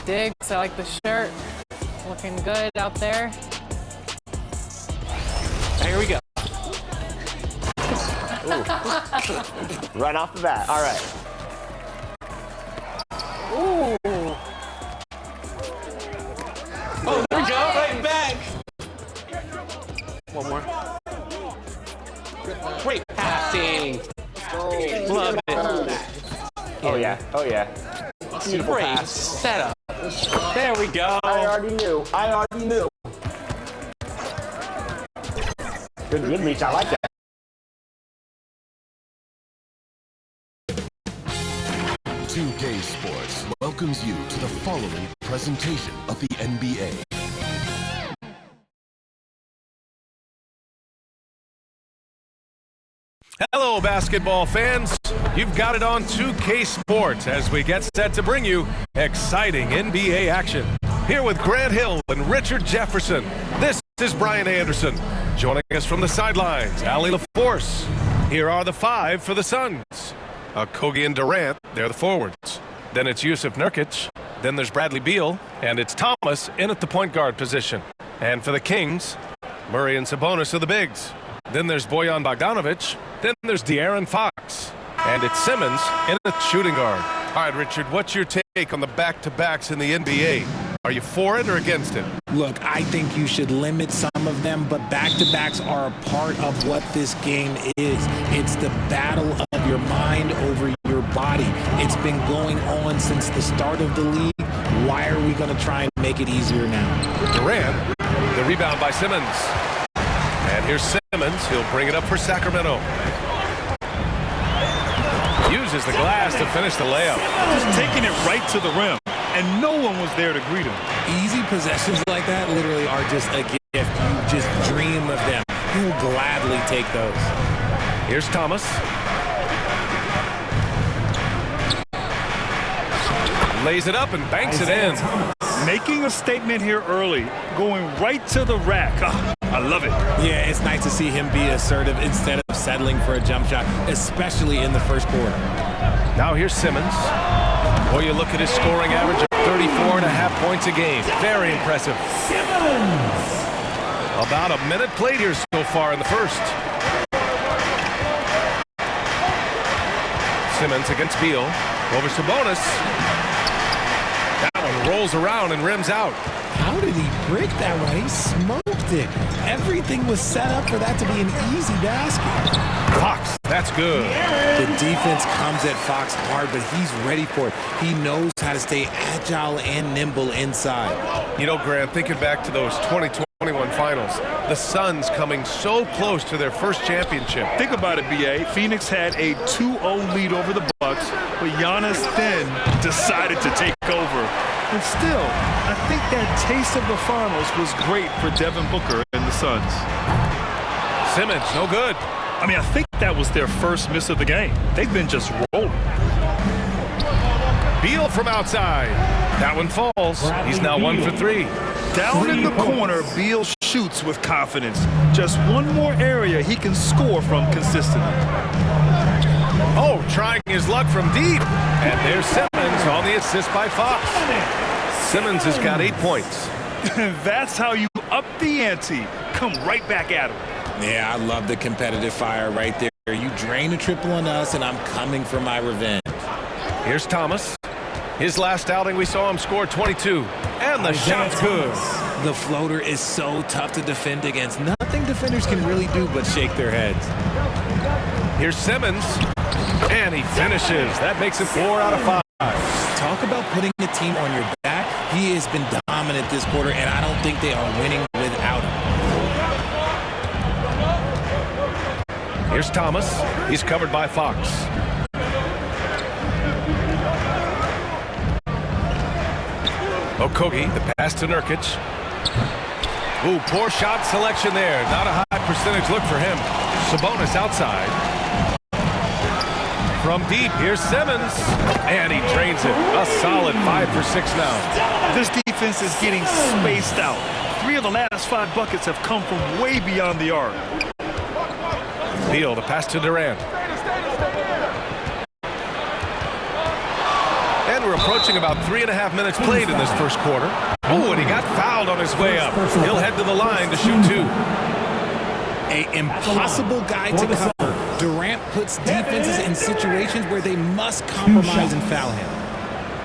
S2: Diggs, I like the shirt. Looking good out there.
S15: Here we go.
S1: Right off the bat. All right.
S2: Ooh.
S15: Oh, there we go. Right back. One more. Great passing. Love it.
S1: Oh, yeah. Oh, yeah. Beautiful
S15: Great
S1: pass.
S15: setup. There we go.
S1: I already knew. Good reach. I like that.
S17: BbyBoy Sports welcomes you to the following presentation of the NBA.
S6: Hello, basketball fans. You've got it on 2K Sports as we get set to bring you exciting NBA action. Here with Grant Hill and Richard Jefferson, this is Brian Anderson. Joining us from the sidelines, Allie LaForce. Here are the five for the Suns. Kogi and Durant, they're the forwards. Then it's Yusuf Nurkic. Then there's Bradley Beal. And it's Thomas in at the point guard position. And for the Kings, Murray and Sabonis are the bigs. Then there's Bojan Bogdanovic. Then there's De'Aaron Fox. And it's Simmons in at shooting guard. All right, Richard, what's your take on the back-to-backs in the NBA? Are you for it or against it?
S4: Look, I think you should limit some of them, but back-to-backs are a part of what this game is. It's the battle of your mind over your body. It's been going on since the start of the league. Why are we going to try and make it easier now?
S6: Durant, the rebound by Simmons. And here's Simmons. He'll bring it up for Sacramento. Uses the glass to finish the layup.
S9: Just taking it right to the rim, and no one was there to greet him.
S4: Easy possessions like that literally are just a gift. You just dream of them. He'll gladly take those.
S6: Here's Thomas. Lays it up and banks it in.
S9: Making a statement here early, going right to the rack. I love it.
S4: Yeah, it's nice to see him be assertive instead of settling for a jump shot, especially in the first quarter.
S6: Now here's Simmons. Boy, you look at his scoring average of 34.5 points a game. Very impressive.
S16: Simmons.
S6: About a minute played here so far in the first. Simmons against Beal. Over Sabonis. That one rolls around and rims out.
S4: How did he break that one? He smoked it. Everything was set up for that to be an easy basket.
S6: Fox, that's good.
S4: The defense comes at Fox hard, but he's ready for it. He knows how to stay agile and nimble inside.
S6: You know, Grant, thinking back to those 2021 finals, the Suns coming so close to their first championship.
S9: Think about it, BA. Phoenix had a 2-0 lead over the Bucks, but Giannis then decided to take over. And still, I think that taste of the finals was great for Devin Booker and the Suns.
S6: Simmons, no good.
S9: I mean, I think that was their first miss of the game. They've been just rolling.
S6: Beal from outside. That one falls. He's now 1 for 3.
S9: Down in the corner, Beal shoots with confidence. Just one more area he can score from consistently.
S6: Oh, trying his luck from deep. And there's Simmons on the assist by Fox. Simmons has got 8 points.
S9: That's how you up the ante. Come right back at him.
S4: Yeah, I love the competitive fire right there. You drain a triple on us, and I'm coming for my revenge.
S6: Here's Thomas. His last outing, we saw him score 22. And the shot's good.
S4: The floater is so tough to defend against. Nothing defenders can really do but shake their heads.
S6: Here's Simmons. And he finishes. That makes it 4 out of 5.
S4: Talk about putting the team on your back. He has been dominant this quarter, and I don't think they are winning without him.
S6: Here's Thomas. He's covered by Fox. Okogie, the pass to Nurkic. Ooh, poor shot selection there. Not a high percentage look for him. Sabonis outside. From deep, here's Simmons. And he drains it. A solid 5 for 6 now.
S9: This defense is getting spaced out. 3 of the last 5 buckets have come from way beyond the arc.
S6: Beal, the pass to Durant. And we're approaching about 3.5 minutes played in this first quarter. Oh, and he got fouled on his way up. He'll head to the line to shoot 2.
S4: An impossible guy to cover. Durant puts defenses in situations where they must compromise and foul him.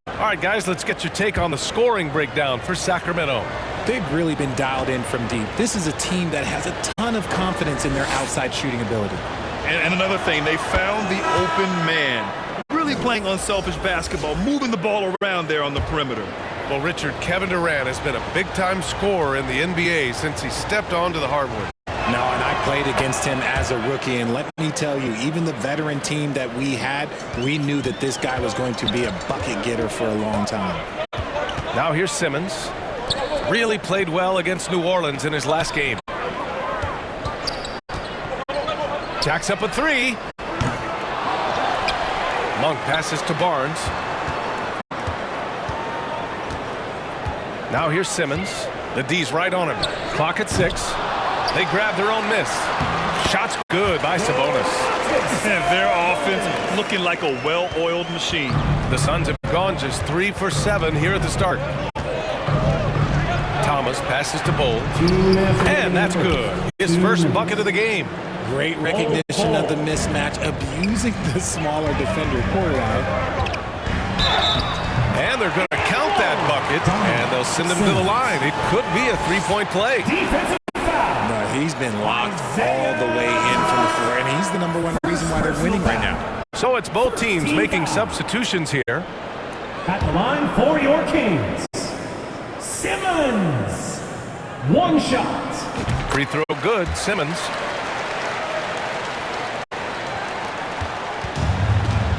S6: All right, guys, let's get your take on the scoring breakdown for Sacramento.
S4: They've really been dialed in from deep. This is a team that has a ton of confidence in their outside shooting ability.
S9: And another thing, they found the open man. Really playing unselfish basketball, moving the ball around there on the perimeter.
S6: Well, Richard, Kevin Durant has been a big-time scorer in the NBA since he stepped onto the hardwood.
S4: No, and I played against him as a rookie, and let me tell you, even the veteran team that we had, we knew that this guy was going to be a bucket getter for a long time.
S6: Now here's Simmons. Really played well against New Orleans in his last game. Jacks up a 3. Monk passes to Barnes. Now here's Simmons. The D's right on him. Clock at 6. They grab their own miss. Shot's good by Sabonis.
S9: And their offense looking like a well-oiled machine.
S6: The Suns have gone just 3 for 7 here at the start. Thomas passes to Bol. And that's good. His first bucket of the game.
S4: Great recognition of the mismatch, abusing the smaller defender. Poor guy.
S6: And they're going to count that bucket, and they'll send him to the line. It could be a 3-point play.
S4: No, he's been locked all the way in from the floor, and he's the #1 reason why they're winning right now.
S6: So it's both teams making substitutions here.
S16: At the line for your Kings, Simmons. 1 shot.
S6: Free throw good, Simmons.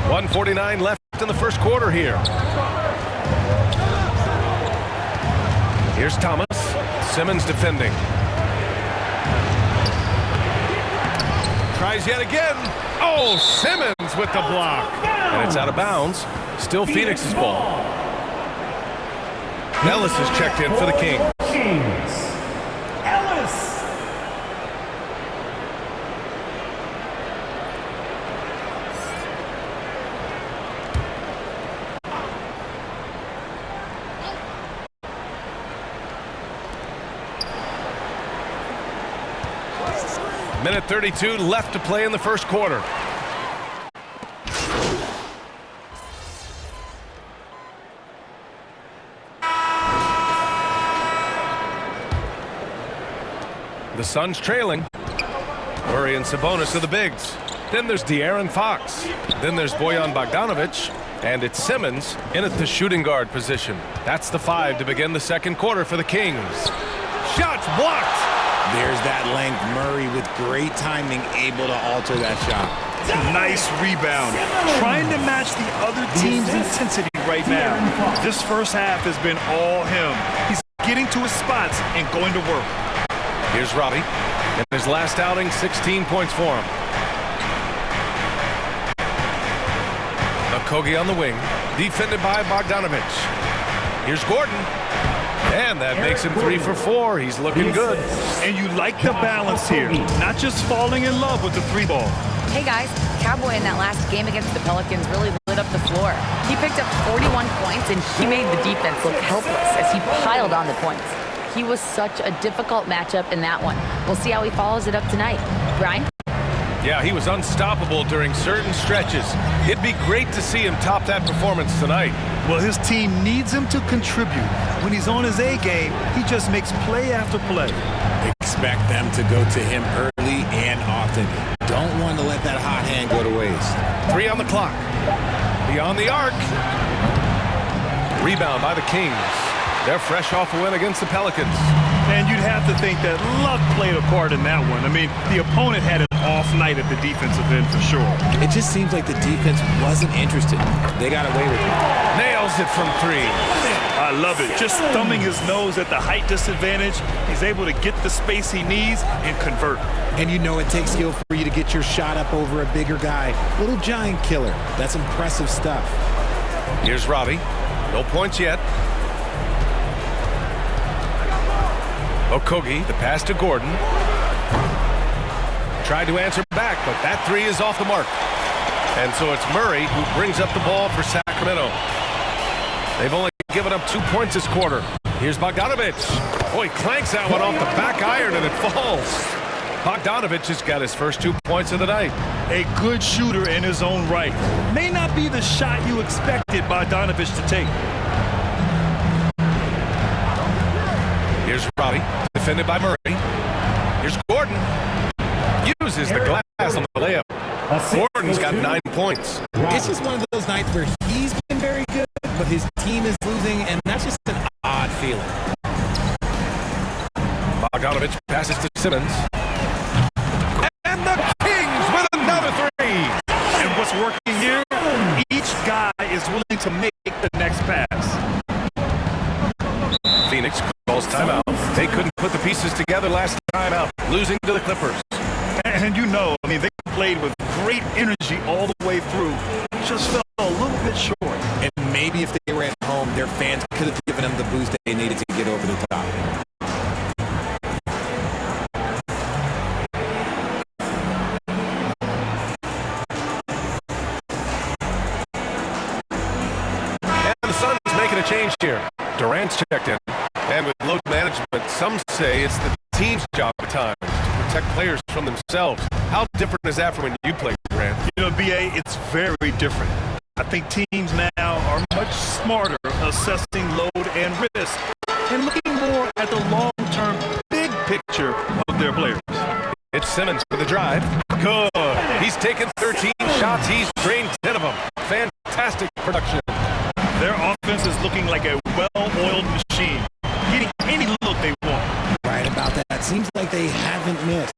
S6: 1:49 left in the first quarter here. Here's Thomas. Simmons defending. Tries yet again. Oh, Simmons with the block. And it's out of bounds. Still Phoenix's ball. Ellis has checked in for the Kings.
S16: Ellis.
S6: Minute 32 left to play in the first quarter. The Suns trailing. Murray and Sabonis are the bigs. Then there's De'Aaron Fox. Then there's Bojan Bogdanovic. And it's Simmons in at the shooting guard position. That's the 5 to begin the second quarter for the Kings. Shots blocked.
S4: There's that length. Murray with great timing, able to alter that shot.
S9: Nice rebound. Trying to match the other team's intensity right now. This first half has been all him. He's getting to his spots and going to work.
S6: Here's Robbie. In his last outing, 16 points for him. Okogie on the wing, defended by Bogdanovic. Here's Gordon. And that makes him 3 for 4. He's looking good.
S9: And you like the balance here. Not just falling in love with the 3 ball.
S10: Hey guys, Cowboy in that last game against the Pelicans really lit up the floor. He picked up 41 points and he made the defense look helpless as he piled on the points. He was such a difficult matchup in that one. We'll see how he follows it up tonight. Brian?
S6: Yeah, he was unstoppable during certain stretches. It'd be great to see him top that performance tonight.
S9: Well, his team needs him to contribute. When he's on his A game, he just makes play after play.
S4: Expect them to go to him early and often. Don't want to let that hot hand go to waste.
S6: 3 on the clock. Beyond the arc. Rebound by the Kings. They're fresh off a win against the Pelicans.
S9: And you'd have to think that luck played a part in that one. I mean, the opponent had an off night at the defensive end for sure.
S4: It just seems like the defense wasn't interested. They got away with it.
S6: Nails it from 3.
S9: I love it. Just thumbing his nose at the height disadvantage. He's able to get the space he needs and convert.
S4: And you know it takes skill for you to get your shot up over a bigger guy. Little giant killer. That's impressive stuff.
S6: Here's Robbie. No points yet. Okogie, the pass to Gordon. Tried to answer back, but that 3 is off the mark. And so it's Murray who brings up the ball for Sacramento. They've only given up 2 points this quarter. Here's Bogdanovich. Oh, he clanks that one off the back iron and it falls. Bogdanovich has got his first 2 points of the night.
S9: A good shooter in his own right. May not be the shot you expected Bogdanovich to take.
S6: Here's Roddy, defended by Murray. Here's Gordon. Uses the glass on the layup. Gordon's got 9 points.
S4: It's just one of those nights where he's been very good, but his team is losing, and that's just an odd feeling.
S6: Bogdanovich passes to Simmons. And the Kings with another 3.
S9: And what's working here? Each guy is willing to make the next pass.
S6: Phoenix calls timeout. They couldn't put the pieces together last time out, losing to the Clippers.
S9: And you know, I mean, they played with great energy all the way through. Just fell a little bit short.
S4: And maybe if they were at home, their fans could have given them the boost they needed to get over the top.
S6: And the Suns making a change here. Durant's checked in. And with load management, some say it's the team's job at times to protect players from themselves. How different is that from when you played, Durant?
S9: You know, BA, it's very different. I think teams now are much smarter assessing load and risk and looking more at the long-term big picture of their players.
S6: It's Simmons for the drive. Good. He's taken 13 shots. He's drained 10 of them. Fantastic production.
S9: Their offense is looking like a well-oiled machine, getting any look they want.
S4: Right about that. Seems like they haven't missed.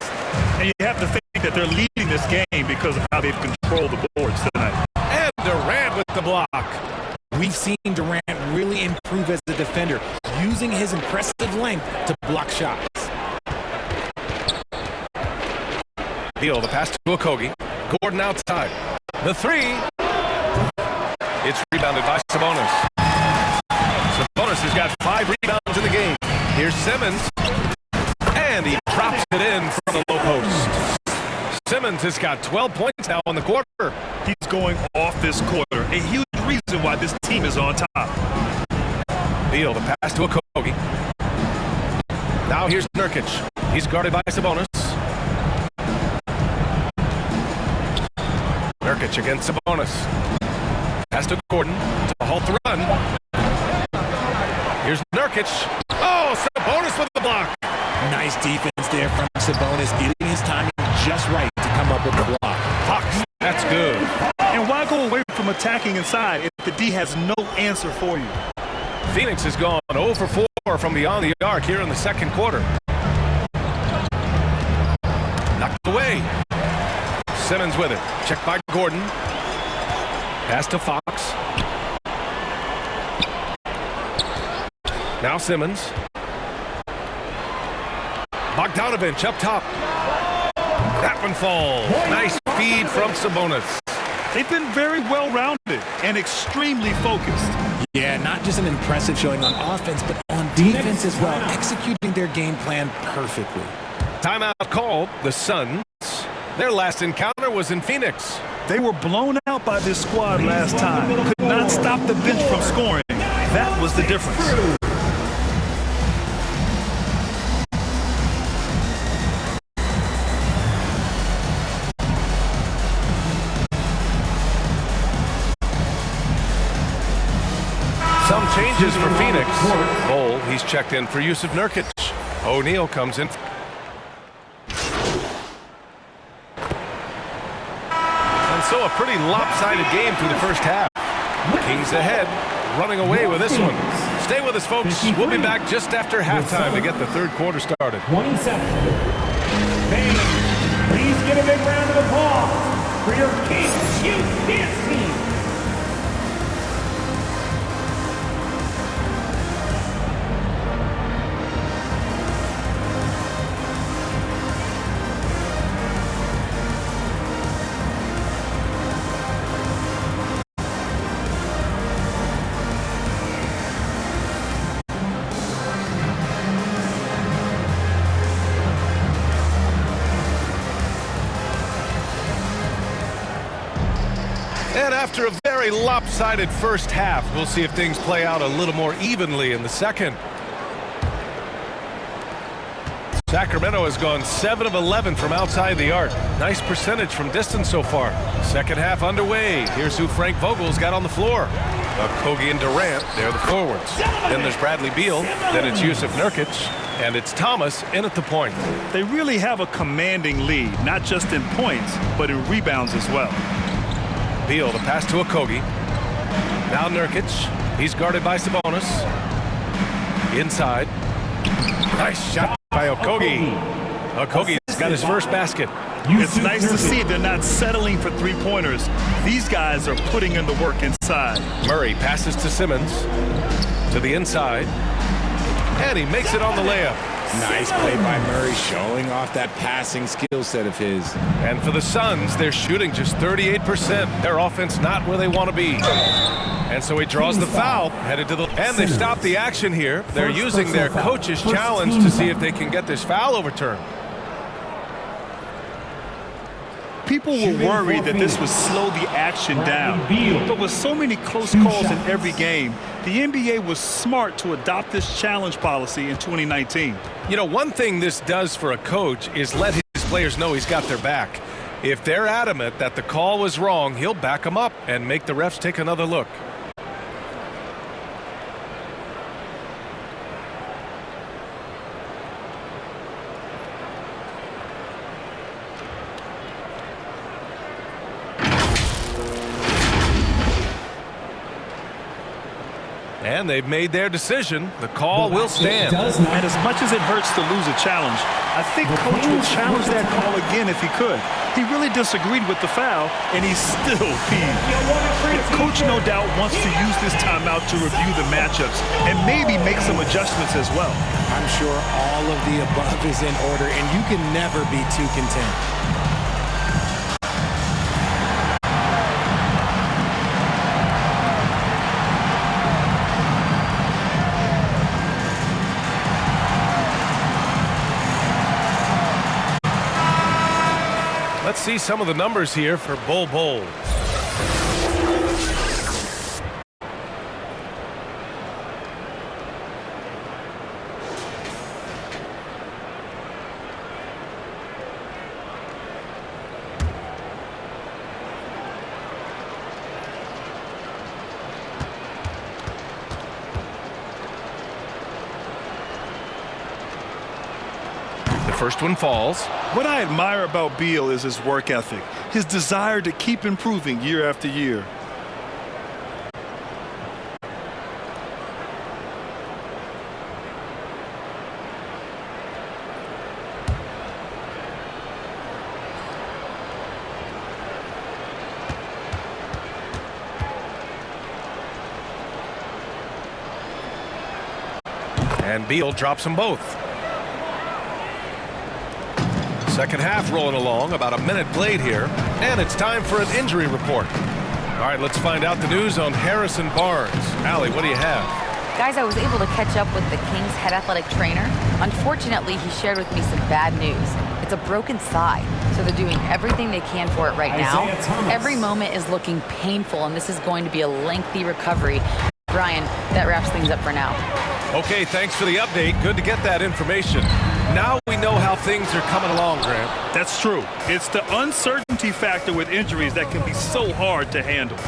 S9: And you have to think that they're leading this game because of how they've controlled the boards tonight.
S6: And Durant with the block.
S4: We've seen Durant really improve as a defender, using his impressive length to block shots.
S6: Beal, the pass to Okogie. Gordon outside. The 3. It's rebounded by Sabonis. Sabonis has got 5 rebounds in the game. Here's Simmons. And he drops it in from the low post. Simmons has got 12 points now in the quarter.
S9: He's going off this quarter. A huge reason why this team is on top.
S6: Beal, the pass to Okogie. Now here's Nurkic. He's guarded by Sabonis. Nurkic against Sabonis. Pass to Gordon to halt the run. Here's Nurkic. Oh, Sabonis with the block.
S4: Nice defense there from Sabonis, getting his timing just right to come up with the block.
S6: Fox, that's good.
S9: And why go away from attacking inside if the D has no answer for you?
S6: Phoenix has gone 0 for 4 from beyond the arc here in the second quarter. Knocked away. Simmons with it. Checked by Gordon. Pass to Fox. Now Simmons. Bogdanovich up top. That one falls. Nice feed from Sabonis.
S9: They've been very well-rounded and extremely focused.
S4: Yeah, not just an impressive showing on offense, but on defense as well, executing their game plan perfectly.
S6: Timeout called. The Suns. Their last encounter was in Phoenix.
S9: They were blown out by this squad last time. Could not stop the bench from scoring. That was the difference.
S6: Some changes for Phoenix. Bol, he's checked in for Yusuf Nurkic. O'Neal comes in. And so a pretty lopsided game through the first half. Kings ahead, running away with this one. Stay with us, folks. We'll be back just after halftime to get the third quarter started.
S16: 27. Fans, please give a big round of applause for your Kings Youth Dance Team.
S6: And after a very lopsided first half, we'll see if things play out a little more evenly in the second. Sacramento has gone 7 of 11 from outside the arc. Nice percentage from distance so far. Second half underway. Here's who Frank Vogel's got on the floor. Kogi and Durant, they're the forwards. Then there's Bradley Beal. Then it's Jusuf Nurkic. And it's Thomas in at the point.
S9: They really have a commanding lead, not just in points, but in rebounds as well.
S6: Beal, the pass to Kogi. Now Nurkic. He's guarded by Sabonis. Inside. Nice shot by Okogie. Okogie's got his first basket.
S9: It's nice to see they're not settling for three-pointers. These guys are putting in the work inside.
S6: Murray passes to Simmons. To the inside. And he makes it on the layup.
S4: Nice play by Murray, showing off that passing skill set of his.
S6: And for the Suns, they're shooting just 38%. Their offense not where they want to be. And so he draws the foul, headed to the... And they stop the action here. They're using their coach's challenge to see if they can get this foul overturned.
S9: People were worried that this would slow the action down. But with so many close calls in every game, the NBA was smart to adopt this challenge policy in 2019.
S6: You know, one thing this does for a coach is let his players know he's got their back. If they're adamant that the call was wrong, he'll back them up and make the refs take another look. And they've made their decision. The call will stand.
S9: And as much as it hurts to lose a challenge, I think Coach would challenge that call again if he could. He really disagreed with the foul, and he's still peeved. The coach no doubt wants to use this timeout to review the matchups and maybe make some adjustments as well.
S4: I'm sure all of the above is in order, and you can never be too content.
S6: Let's see some of the numbers here for Bol Bol. The first one falls.
S9: What I admire about Beal is his work ethic, his desire to keep improving year after year.
S6: And Beal drops them both. Second half rolling along, about a minute played here, and it's time for an injury report. All right, let's find out the news on Harrison Barnes. Allie, what do you have?
S10: Guys, I was able to catch up with the Kings head athletic trainer. Unfortunately, he shared with me some bad news. It's a broken thigh, so they're doing everything they can for it right now. Every moment is looking painful, and this is going to be a lengthy recovery. Brian, that wraps things up for now.
S6: Okay, thanks for the update. Good to get that information. Now we know how things are coming along, Grant.
S9: That's true. It's the uncertainty factor with injuries that can be so hard to handle.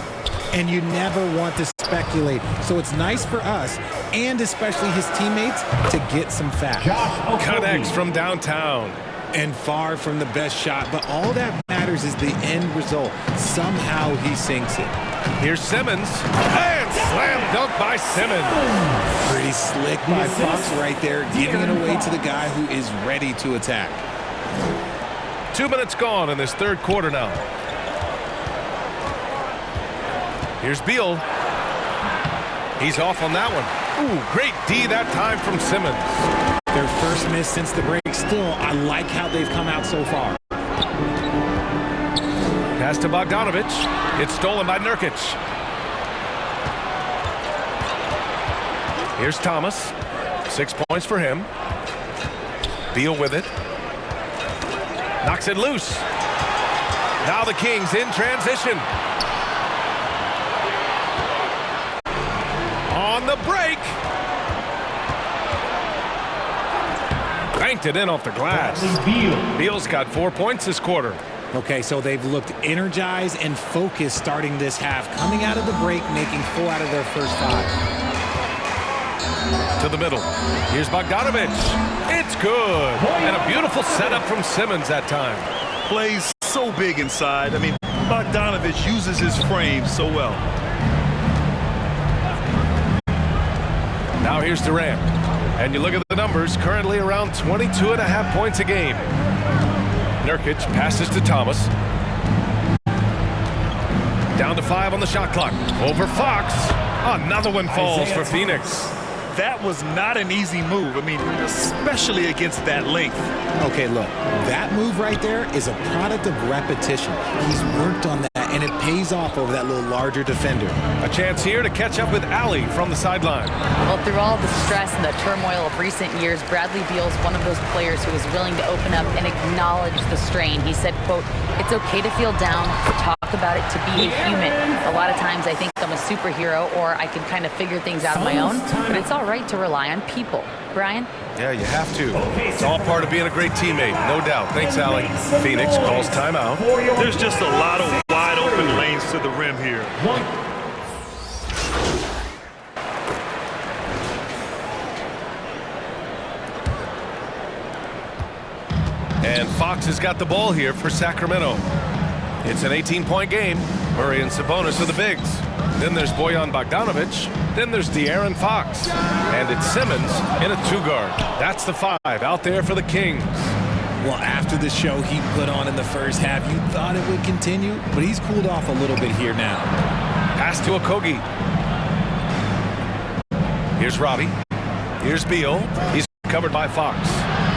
S4: And you never want to speculate. So it's nice for us, and especially his teammates, to get some facts.
S6: Connects from downtown.
S4: And far from the best shot, but all that matters is the end result. Somehow he sinks it.
S6: Here's Simmons, and slam dunk by Simmons.
S4: Pretty slick by Fox right there, giving it away to the guy who is ready to attack.
S6: 2 minutes gone in this third quarter now. Here's Beal. He's off on that one. Ooh, great D that time from Simmons.
S4: Their first miss since the break. Still, I like how they've come out so far.
S6: Pass to Bogdanovic. It's stolen by Nurkic. Here's Thomas. 6 points for him. Beal with it. Knocks it loose. Now the Kings in transition. on the break. Banked it in off the glass. Beal's got 4 points this quarter.
S4: Okay, so they've looked energized and focused starting this half, coming out of the break, making 4 out of their first 5.
S6: To the middle. Here's Bogdanovich. It's good. And a beautiful setup from Simmons that time.
S9: Plays so big inside. I mean, Bogdanovich uses his frame so well.
S6: Now here's Durant. And you look at the numbers, currently around 22.5 points a game. Nurkic passes to Thomas. Down to 5 on the shot clock. Over Fox. Another one falls for Phoenix.
S9: That was not an easy move. I mean, especially against that length.
S4: Okay, look, that move right there is a product of repetition. He's worked on that, and it pays off over that little larger defender.
S6: A chance here to catch up with Allie from the sideline.
S10: Well, through all the stress and the turmoil of recent years, Bradley Beal's one of those players who is willing to open up and acknowledge the strain. He said, quote, "It's okay to feel down, to talk about it, to be a human. A lot of times I think I'm a superhero or I can kind of figure things out on my own, but it's all right to rely on people." Brian?
S6: Yeah, you have to. It's all part of being a great teammate, no doubt. Thanks, Allie. Phoenix calls timeout.
S9: There's just a lot of wide open lanes to the rim here.
S6: And Fox has got the ball here for Sacramento. It's an 18-point game. Murray and Sabonis are the bigs. Then there's Bojan Bogdanovich. Then there's De'Aaron Fox. And it's Simmons in a 2-guard. That's the 5 out there for the Kings.
S4: Well, after the show he put on in the first half, you thought it would continue, but he's cooled off a little bit here now.
S6: Pass to Okogie. Here's Robbie. Here's Beal. He's covered by Fox.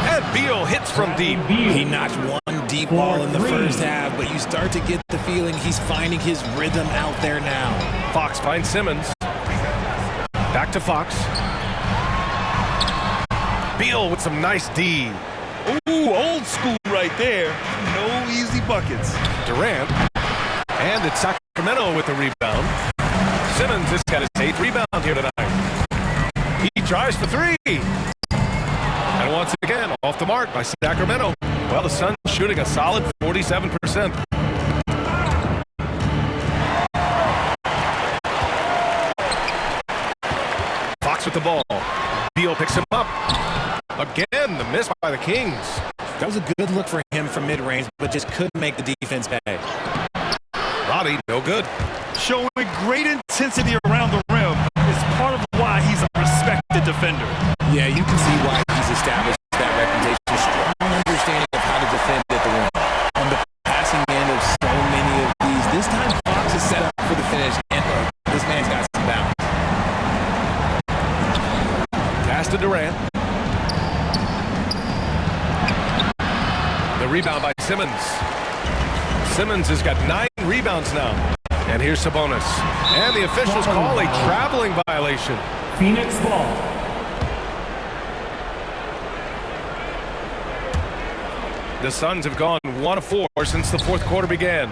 S6: And Beal hits from deep.
S4: He notched one deep ball in the first half, but you start to get the feeling he's finding his rhythm out there now.
S6: Fox finds Simmons. Back to Fox. Beal with some nice D.
S9: Ooh, old school right there. No easy buckets.
S6: Durant. And it's Sacramento with the rebound. Simmons has got his 8th rebound here tonight. He tries for 3. And once again, off the mark by Sacramento. Well, the Suns shooting a solid 47%. Fox with the ball. Beal picks him up. Again, the miss by the Kings.
S4: That was a good look for him from mid-range, but just couldn't make the defense pay.
S6: Roddy, no good.
S9: Showing great intensity around the rim is part of why he's a respected defender.
S4: Yeah, you can see why he's established that reputation. Strong understanding of how to defend at the rim. On the passing end of so many of these, this time Fox is set up for the finish, and look, this man's got some balance.
S6: Pass to Durant. The rebound by Simmons. Simmons has got 9 rebounds now. And here's Sabonis. And the officials call a traveling violation.
S16: Phoenix ball.
S6: The Suns have gone 1 of 4 since the 4th quarter began.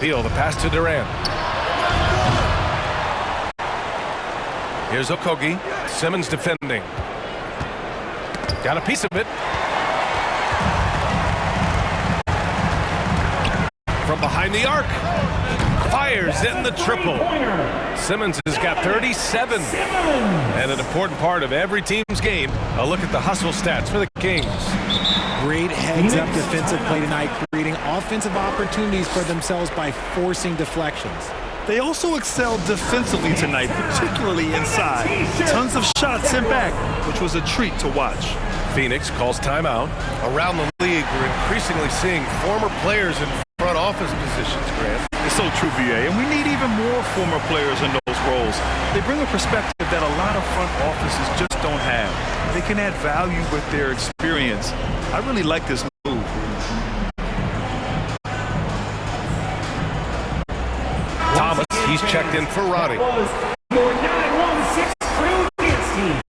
S6: Beal, the pass to Durant. Here's Okogie. Simmons defending. Got a piece of it. From behind the arc. Fires in the triple. Simmons has got 37. And an important part of every team's game, a look at the hustle stats for the Kings.
S4: Great heads-up defensive play tonight, creating offensive opportunities for themselves by forcing deflections.
S9: They also excelled defensively tonight, particularly inside. Tons of shots sent back, which was a treat to watch.
S6: Phoenix calls timeout. Around the league, we're increasingly seeing former players in front office positions, Grant.
S9: It's so true, BA, and we need even more former players in those roles. They bring a perspective that a lot of front offices just don't have. They can add value with their experience. I really like this move.
S6: Thomas, he's checked in for Roddy.
S16: Your 916 crew dance team.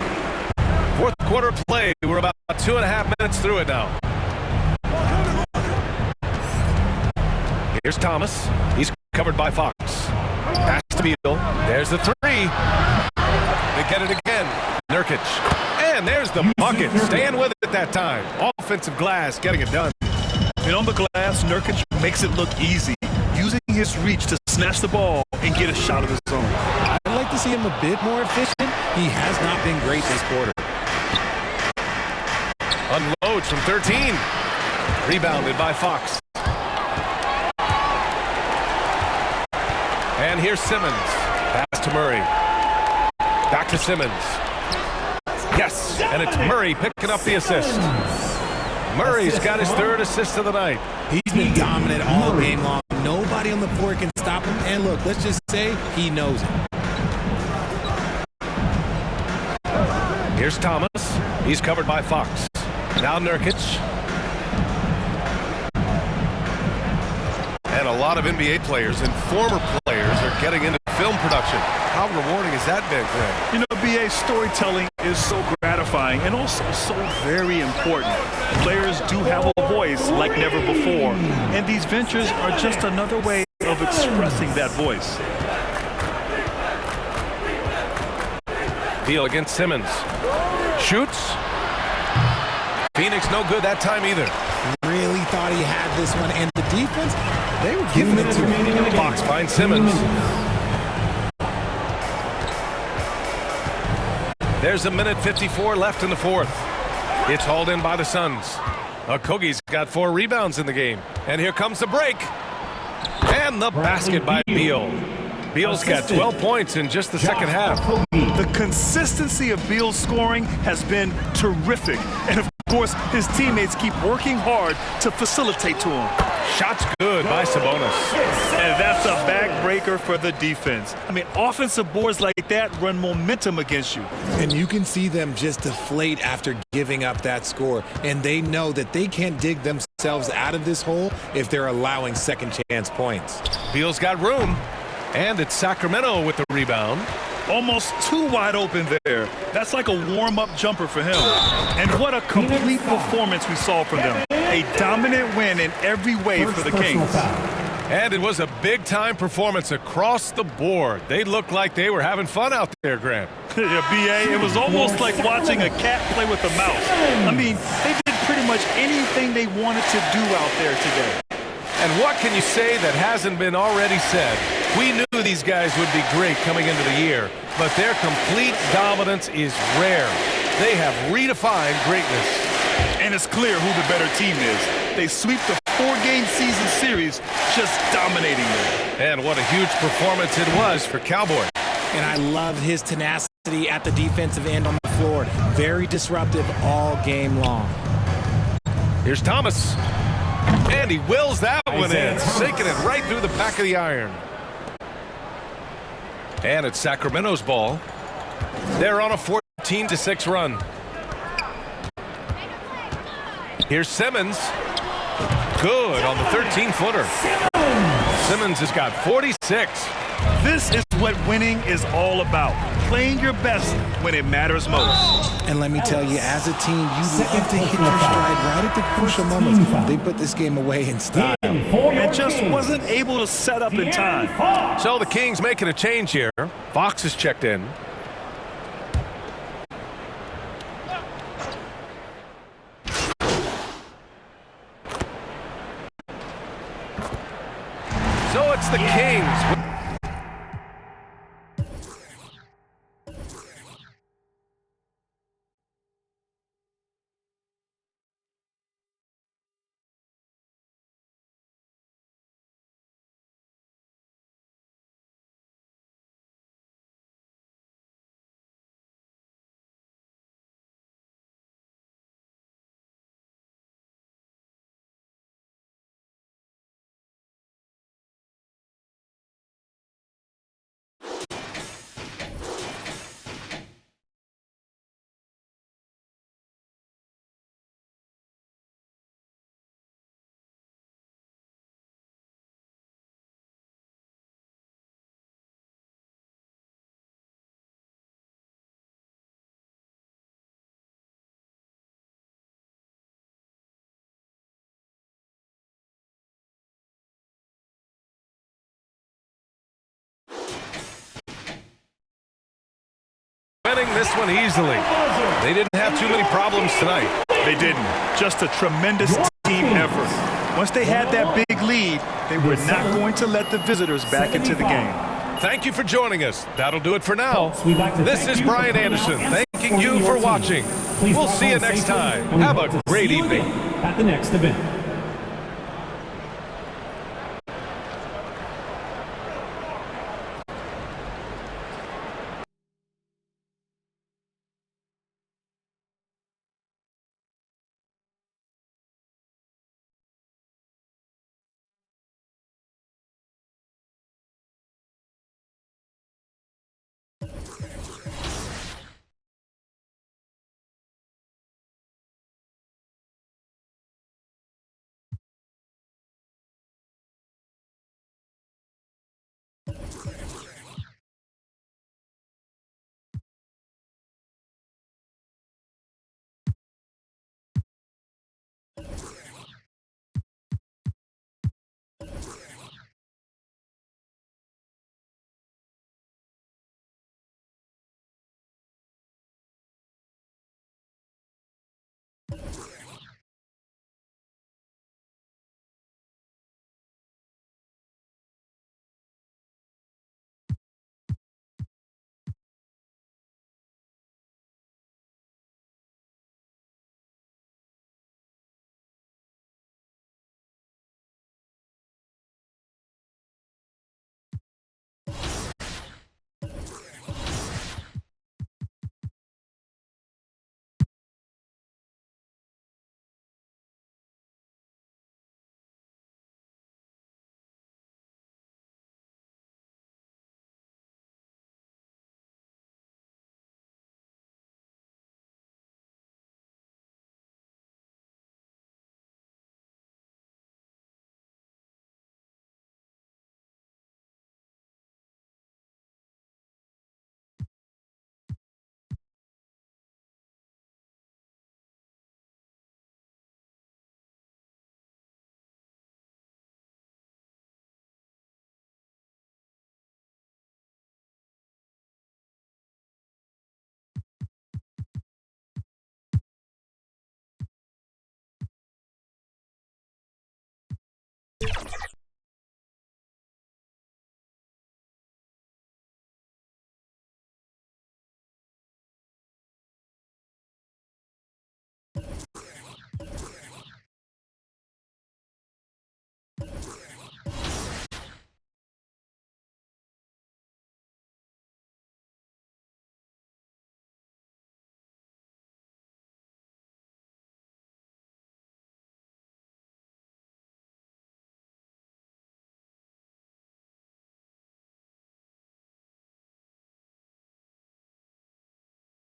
S6: 4th quarter play. We're about 2.5 minutes through it now. Here's Thomas. He's covered by Fox. Pass to Beal. There's the three. They get it again. Nurkic. And there's the bucket. Staying with it that time. Offensive glass getting it done.
S9: And on the glass, Nurkic makes it look easy, using his reach to snatch the ball and get a shot of his own.
S4: I'd like to see him a bit more efficient. He has not been great this quarter.
S6: Unloads from 13. Rebounded by Fox. And here's Simmons. Pass to Murray. Back to Simmons. Yes, and it's Murray picking up the assist. Murray's got his third assist of the night.
S4: He's been dominant all game long. Nobody on the floor can stop him. And look, let's just say he knows it.
S6: Here's Thomas. He's covered by Fox. Now Nurkic. And a lot of NBA players and former players are getting into film production. How rewarding has that been, Greg?
S9: You know, BA, storytelling is so gratifying and also so very important. Players do have a voice like never before, and these ventures are just another way of expressing that voice.
S6: Beal against Simmons. Shoots. Phoenix no good that time either.
S4: Really thought he had this one, and the defense, they were giving it to him.
S6: Fox finds Simmons. There's a minute 54 left in the fourth. It's hauled in by the Suns. Okogie's got 4 rebounds in the game. And here comes the break. And the basket by Beal. Beal's got 12 points in just the second half.
S9: The consistency of Beal's scoring has been terrific. And of course, his teammates keep working hard to facilitate to him.
S6: Shots good by Sabonis.
S9: And that's a backbreaker for the defense. I mean, offensive boards like that run momentum against you.
S4: And you can see them just deflate after giving up that score. And they know that they can't dig themselves out of this hole if they're allowing second chance points.
S6: Beal's got room. And it's Sacramento with the rebound.
S9: Almost too wide open there. That's like a warm-up jumper for him. And what a complete performance we saw from them. A dominant win in every way for the Kings.
S6: And it was a big-time performance across the board. They looked like they were having fun out there, Grant.
S9: Yeah, B.A., it was almost like watching a cat play with a mouse. I mean, they did pretty much anything they wanted to do out there today.
S6: And what can you say that hasn't been already said? We knew these guys would be great coming into the year, but their complete dominance is rare. They have redefined greatness.
S9: And it's clear who the better team is. They sweep the 4-game season series, just dominating them.
S6: And what a huge performance it was for Cowboy.
S4: And I love his tenacity at the defensive end on the floor. Very disruptive all game long.
S6: Here's Thomas. And he wills that one in, sinking it right through the back of the iron. And it's Sacramento's ball. They're on a 14-6 run. Here's Simmons. Good on the 13-footer. Simmons has got 46.
S9: This is what winning is all about. Playing your best when it matters most.
S4: And let me tell you, as a team, you love to hit your stride right at the crucial moments. They put this game away in style.
S9: And just wasn't able to set up in time.
S6: So the Kings making a change here. Fox is checked in. So it's the Kings. winning this one easily. They didn't have too many problems tonight.
S9: They didn't. Just a tremendous team effort. Once they had that big lead, they were not going to let the visitors back into the game.
S6: Thank you for joining us. That'll do it for now. This is Brian Anderson thanking you for watching. We'll see you next time. Have a great evening.
S16: At the next event.